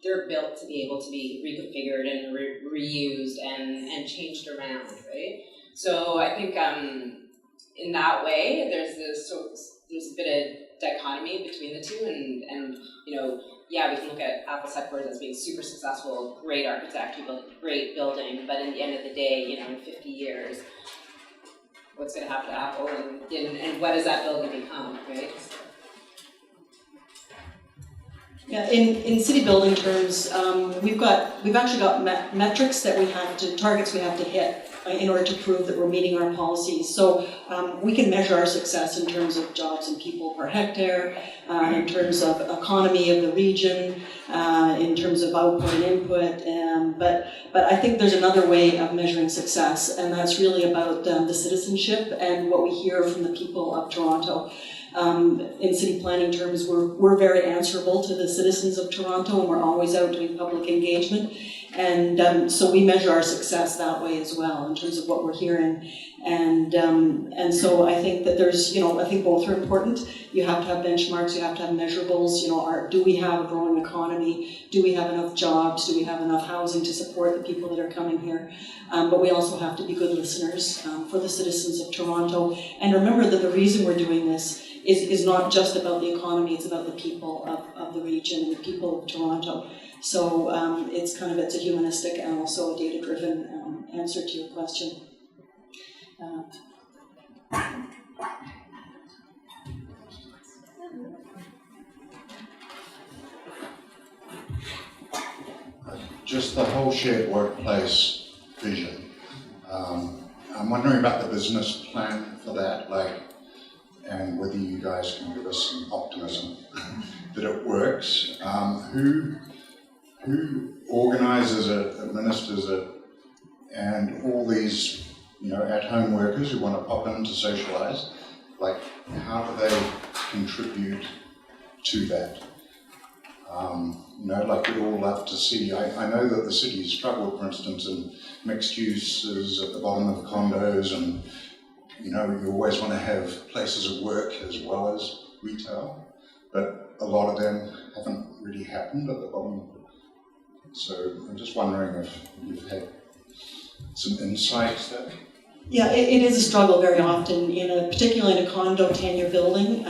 They're built to be able to be reconfigured and reused and changed around, right? So I think in that way, there's a bit of dichotomy between the two, and you know, yeah, we can look at Apple's headquarters as being super successful, great architect, who built a great building, but in the end of the day, you know, in 50 years, what's going to happen to Apple, and what does that building become, right? Yeah, in city building terms, we've actually got metrics that targets we have to hit in order to prove that we're meeting our policies. So we can measure our success in terms of jobs and people per hectare, in terms of economy of the region, in terms of output and input. But I think there's another way of measuring success, and that's really about the citizenship and what we hear from the people of Toronto. In city planning terms, we're very answerable to the citizens of Toronto, and we're always out doing public engagement. And so we measure our success that way as well, in terms of what we're hearing. And so I think that there's, you know, I think both are important. You have to have benchmarks, you have to have measurables. You know, do we have a growing economy? Do we have enough jobs? Do we have enough housing to support the people that are coming here? But we also have to be good listeners for the citizens of Toronto. And remember that the reason we're doing this is not just about the economy, it's about the people of the region, the people of Toronto. So it's a humanistic and also a data-driven answer to your question. Just the whole shared workplace vision. I'm wondering about the business plan for that, and whether you guys can give us some optimism that it works. Who organises it, administers it, and all these, you know, at-home workers who want to pop in to socialise, how do they contribute to that? You know, we'd all love to see. I know that the city has struggled, for instance, in mixed uses at the bottom of condos, and you know, you always want to have places of work as well as retail, but a lot of them haven't really happened at the bottom. So I'm just wondering if you've had some insights there. Yeah, it is a struggle very often, particularly in a condo tenure building.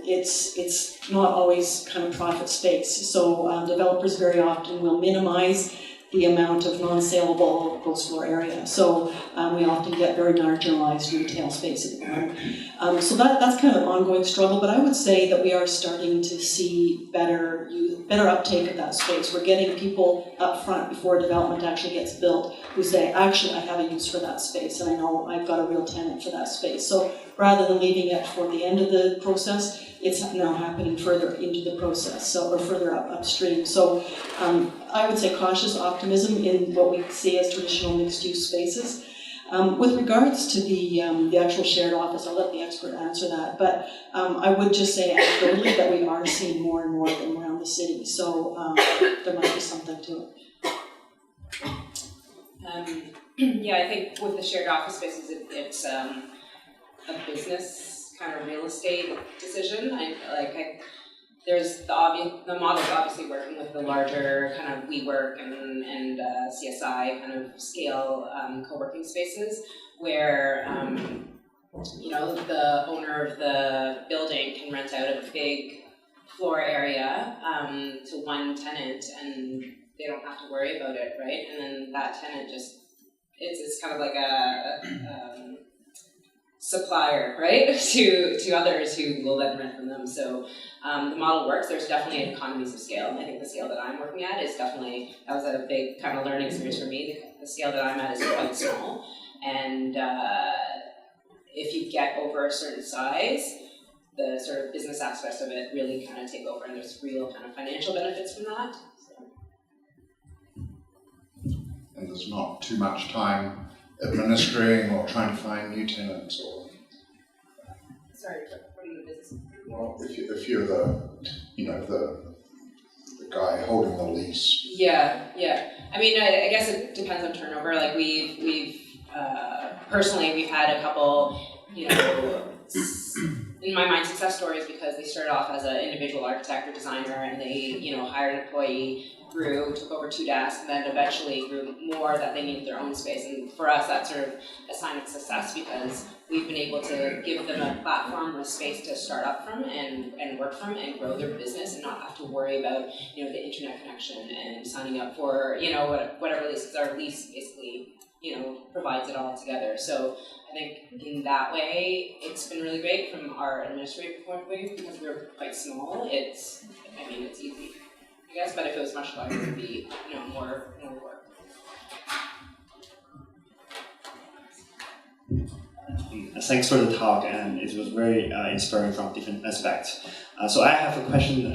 It's not always kind of profit space. So developers very often will minimize the amount of non-saleable gross floor area. So we often get very marginalized retail space at the moment. So that's kind of an ongoing struggle, but I would say that we are starting to see better uptake of that space. We're getting people up front before development actually gets built who say, actually, I have a use for that space, and I know I've got a real tenant for that space. So rather than leaving it for the end of the process, it's now happening further into the process, or further upstream. So I would say cautious optimism in what we see as traditional mixed-use spaces. With regards to the actual shared office, I'll let the expert answer that, but I would just say anecdotally that we are seeing more and more of them around the city, so there might be something to it. Yeah, I think with the shared office spaces, it's a business kind of real estate decision. There's the model is obviously working with the larger kind of WeWork and CSI kind of scale co-working spaces where the owner of the building can rent out a big floor area to one tenant and they don't have to worry about it, right? And then that tenant it's kind of like a supplier, right, to others who will then rent from them. So the model works. There's definitely economies of scale. I think the scale that I'm working at is that was a big kind of learning experience for me. The scale that I'm at is quite small. And if you get over a certain size, the sort of business aspects of it really kind of take over, and there's real kind of financial benefits from that. So. And there's not too much time administering or trying to find new tenants, or Sorry, what are you business? well, if you're the guy holding the lease. Yeah. I mean, I guess it depends on turnover. Like we've personally, we've had a couple, in my mind, success stories because they started off as an individual architect or designer, and they, hired an employee, grew, took over 2 desks, and then eventually grew more that they needed their own space. And for us, that's sort of a sign of success because we've been able to give them a platform, a space to start up from and work from and grow their business and not have to worry about, the internet connection and signing up for, whatever lease, because our lease basically, provides it all together. So I think in that way, it's been really great from our administrative point of view because we're quite small. It's easy, I guess, but if it was much larger, it would be, more work. Thanks for the talk, and it was very inspiring from different aspects. So I have a question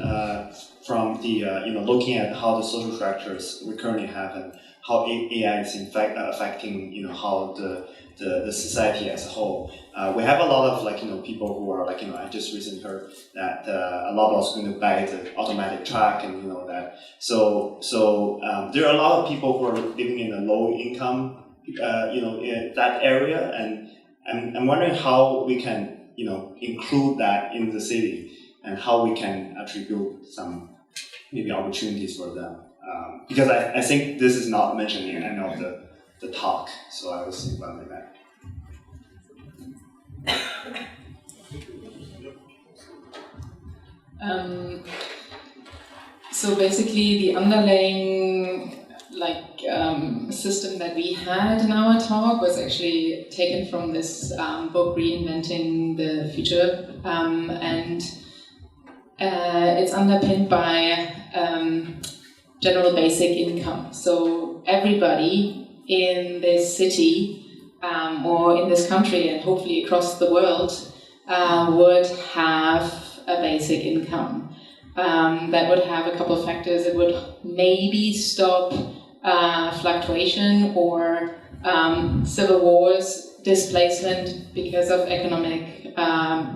from the looking at how the social structures we currently have and how AI is in fact affecting how the society as a whole. We have a lot of people who are I just recently heard that a lot of us are going to buy the automatic truck and that. So there are a lot of people who are living in a low income in that area, and I'm wondering how we can include that in the city and how we can attribute some maybe opportunities for them. Because I think this is not mentioned in any of the talk, so I was thinking about that. So basically the underlying system that we had in our talk was actually taken from this book, Reinventing the Future, and it's underpinned by general basic income. So everybody in this city or in this country and hopefully across the world would have a basic income. That would have a couple of factors. It would maybe stop fluctuation or civil wars, displacement because of economic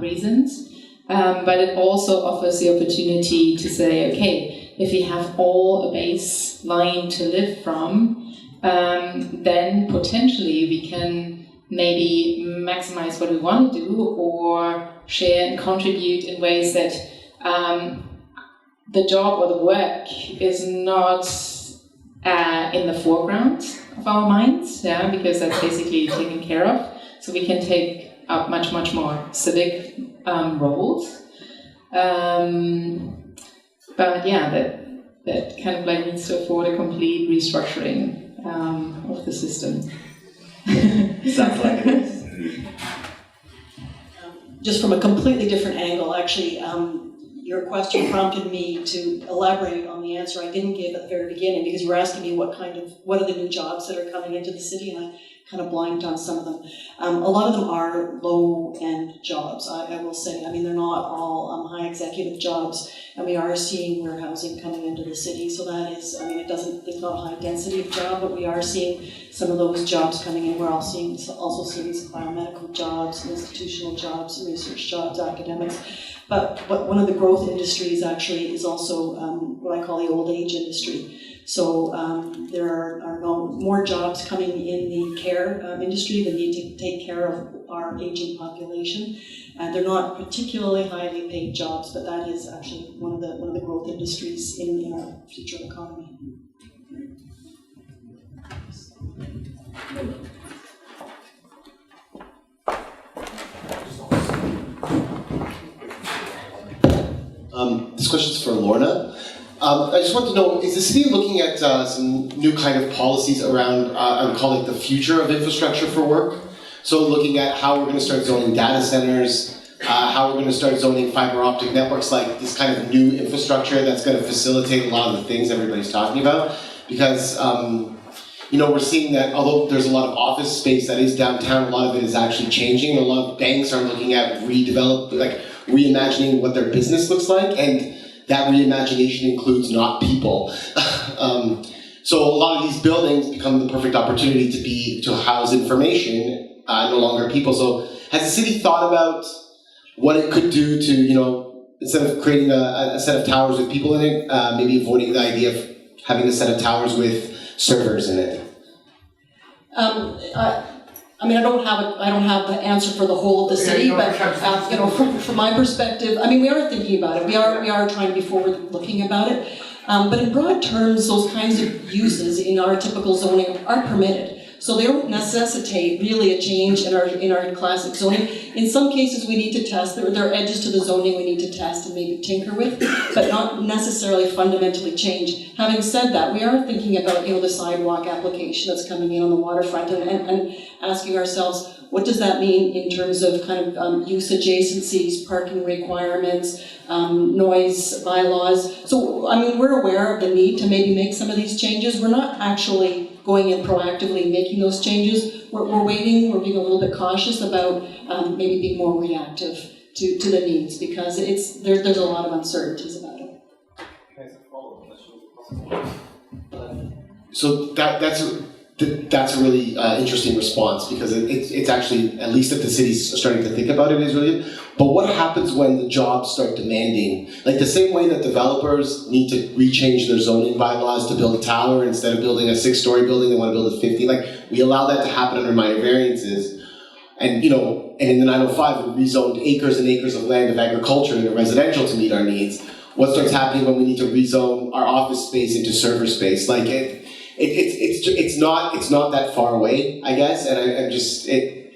reasons. But it also offers the opportunity to say, okay, if we have all a baseline to live from, then potentially we can maybe maximize what we want to do or share and contribute in ways that the job or the work is not in the foreground of our minds, because that's basically taken care of. So we can take up much more civic roles. But that kind of needs to afford a complete restructuring of the system. Sounds like it is. Just from a completely different angle, actually, your question prompted me to elaborate on the answer I didn't give at the very beginning, because you were asking me what are the new jobs that are coming into the city, and I kind of blanked on some of them. A lot of them are low-end jobs, I will say. I mean, they're not all high executive jobs, and we are seeing warehousing coming into the city, so that is, it's not a high density of job, but we are seeing some of those jobs coming in. We're also seeing some biomedical jobs, institutional jobs, research jobs, academics. But one of the growth industries actually is also what I call the old age industry. So there are more jobs coming in the care industry that need to take care of our aging population. And they're not particularly highly paid jobs, but that is actually one of the growth industries in our future economy. This question's for Lorna. I just want to know, is the city looking at some new kind of policies around, I would call it the future of infrastructure for work? So looking at how we're going to start zoning data centers, how we're going to start zoning fiber optic networks, like this kind of new infrastructure that's going to facilitate a lot of the things everybody's talking about. Because, we're seeing that although there's a lot of office space that is downtown, a lot of it is actually changing. A lot of banks are looking at reimagining what their business looks like, and that reimagination includes not people. So a lot of these buildings become the perfect opportunity to house information, no longer people. So has the city thought about what it could do to, instead of creating a set of towers with people in it, maybe avoiding the idea of having a set of towers with servers in it? I mean, I don't have the answer for the whole of the city, but from my perspective, I mean, we are thinking about it. We are trying to be forward-looking about it. But in broad terms, those kinds of uses in our typical zoning are permitted. So they don't necessitate really a change in our classic zoning. In some cases, we need to test. There are edges to the zoning we need to test and maybe tinker with, but not necessarily fundamentally change. Having said that, we are thinking about the sidewalk application that's coming in on the waterfront and asking ourselves, what does that mean in terms of kind of use adjacencies, parking requirements, noise bylaws? So, I mean, we're aware of the need to maybe make some of these changes. We're not actually going in proactively making those changes. We're waiting, we're being a little bit cautious about maybe being more reactive to the needs, because there's a lot of uncertainties about it. So that's a really interesting response, because it's actually, at least if the city's starting to think about it, is really good. But what happens when the jobs start demanding, like the same way that developers need to rechange their zoning bylaws to build a tower instead of building a 6-story building, they want to build a 50, like we allow that to happen under minor variances. And and in the 905 we rezoned acres and acres of land of agriculture into residential to meet our needs. What starts happening when we need to rezone our office space into server space? Like it's not that far away, I guess, and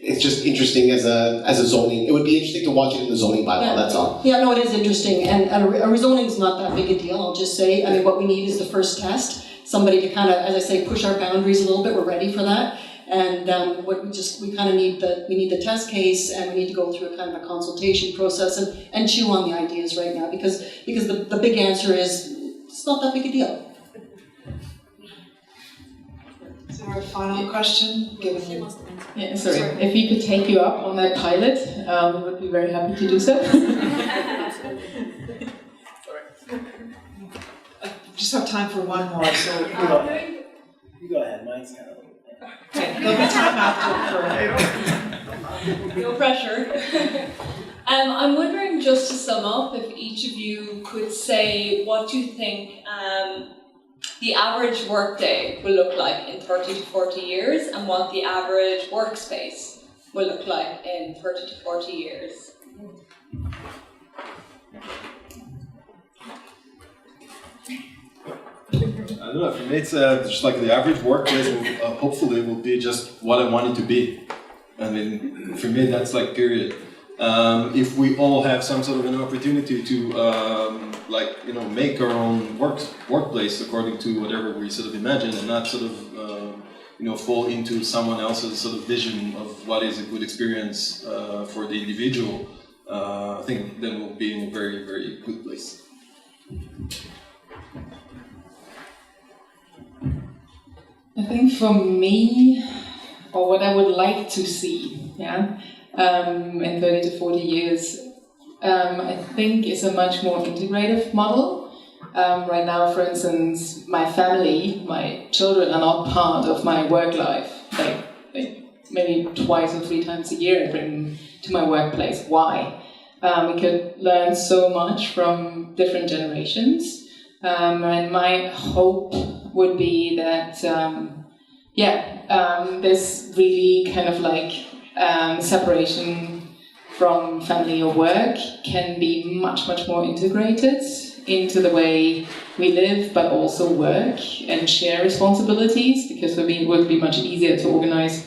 it's just interesting as a zoning. It would be interesting to watch it in the zoning bylaw. That's all. Yeah, no, it is interesting, and a rezoning is not that big a deal. I'll just say, I mean, what we need is the first test. Somebody to kind of, as I say, push our boundaries a little bit. We're ready for that, and we kind of need the test case, and we need to go through a kind of a consultation process and chew on the ideas right now, because the big answer is it's not that big a deal. So our final question, given sorry. If we could take you up on that pilot, we would be very happy to do so. I just have time for one more, so you go ahead, mine's kind of okay, there'll be time after for no pressure. I'm wondering, just to sum up, if each of you could say what you think the average workday will look like in 30 to 40 years, and what the average workspace will look like in 30 to 40 years. I don't know, for me it's just like the average workplace will, hopefully will be just what I want it to be. I mean, for me that's like period. If we all have some sort of an opportunity to make our own workplace according to whatever we sort of imagine, and not sort of fall into someone else's sort of vision of what is a good experience for the individual, I think then we'll be in a very, very good place. I think for me, or what I would like to see, in 30 to 40 years, I think is a much more integrative model. Right now, for instance, my family, my children are not part of my work life. Like maybe twice or 3 times a year I bring them to my workplace. Why? We could learn so much from different generations. And my hope would be that, this really kind of separation from family or work can be much, much more integrated into the way we live, but also work and share responsibilities, because it would be much easier to organize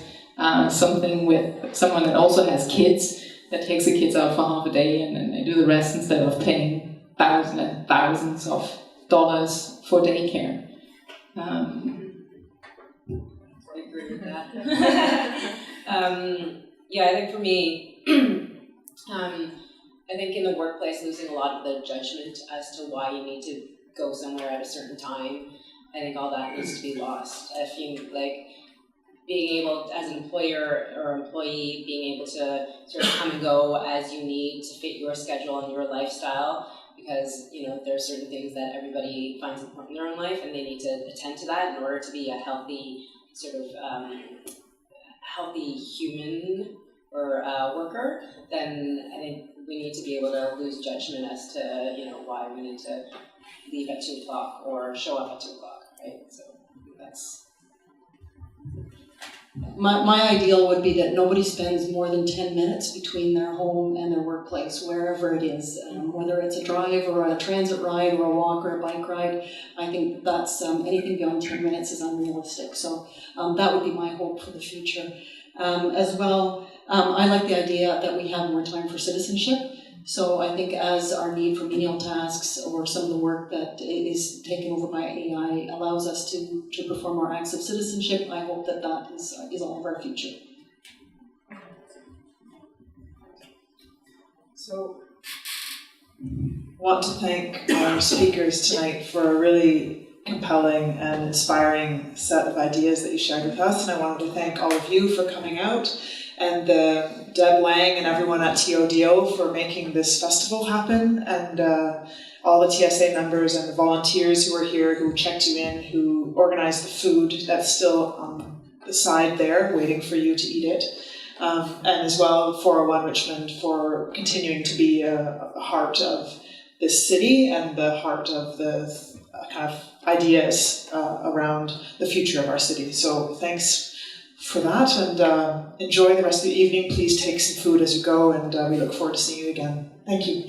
something with someone that also has kids, that takes the kids out for half a day and then they do the rest instead of paying thousands and thousands of dollars for daycare. I agree with that. I think for me, I think in the workplace, losing a lot of the judgment as to why you need to go somewhere at a certain time, I think all that needs to be lost. I feel like being able, as an employer or employee, being able to sort of come and go as you need to fit your schedule and your lifestyle, because there are certain things that everybody finds important in their own life, and they need to attend to that in order to be a healthy sort of healthy human or worker. Then I think we need to be able to lose judgment as to why we need to leave at 2 o'clock or show up at 2 o'clock, right? So that's. My ideal would be that nobody spends more than 10 minutes between their home and their workplace, wherever it is, whether it's a drive or a transit ride or a walk or a bike ride. I think that's anything beyond 10 minutes is unrealistic. So that would be my hope for the future. As well, I like the idea that we have more time for citizenship. So I think as our need for menial tasks or some of the work that is taken over by AI allows us to perform more acts of citizenship, I hope that that is all of our future. So, I want to thank our speakers tonight for a really compelling and inspiring set of ideas that you shared with us, and I wanted to thank all of you for coming out, and Deb Lang and everyone at TODO for making this festival happen, and all the TSA members and the volunteers who were here, who checked you in, who organized the food that's still on the side there waiting for you to eat it, and as well 401 Richmond for continuing to be a heart of this city and the heart of the kind of ideas around the future of our city. So thanks for that, and enjoy the rest of the evening. Please take some food as you go, and we look forward to seeing you again. Thank you.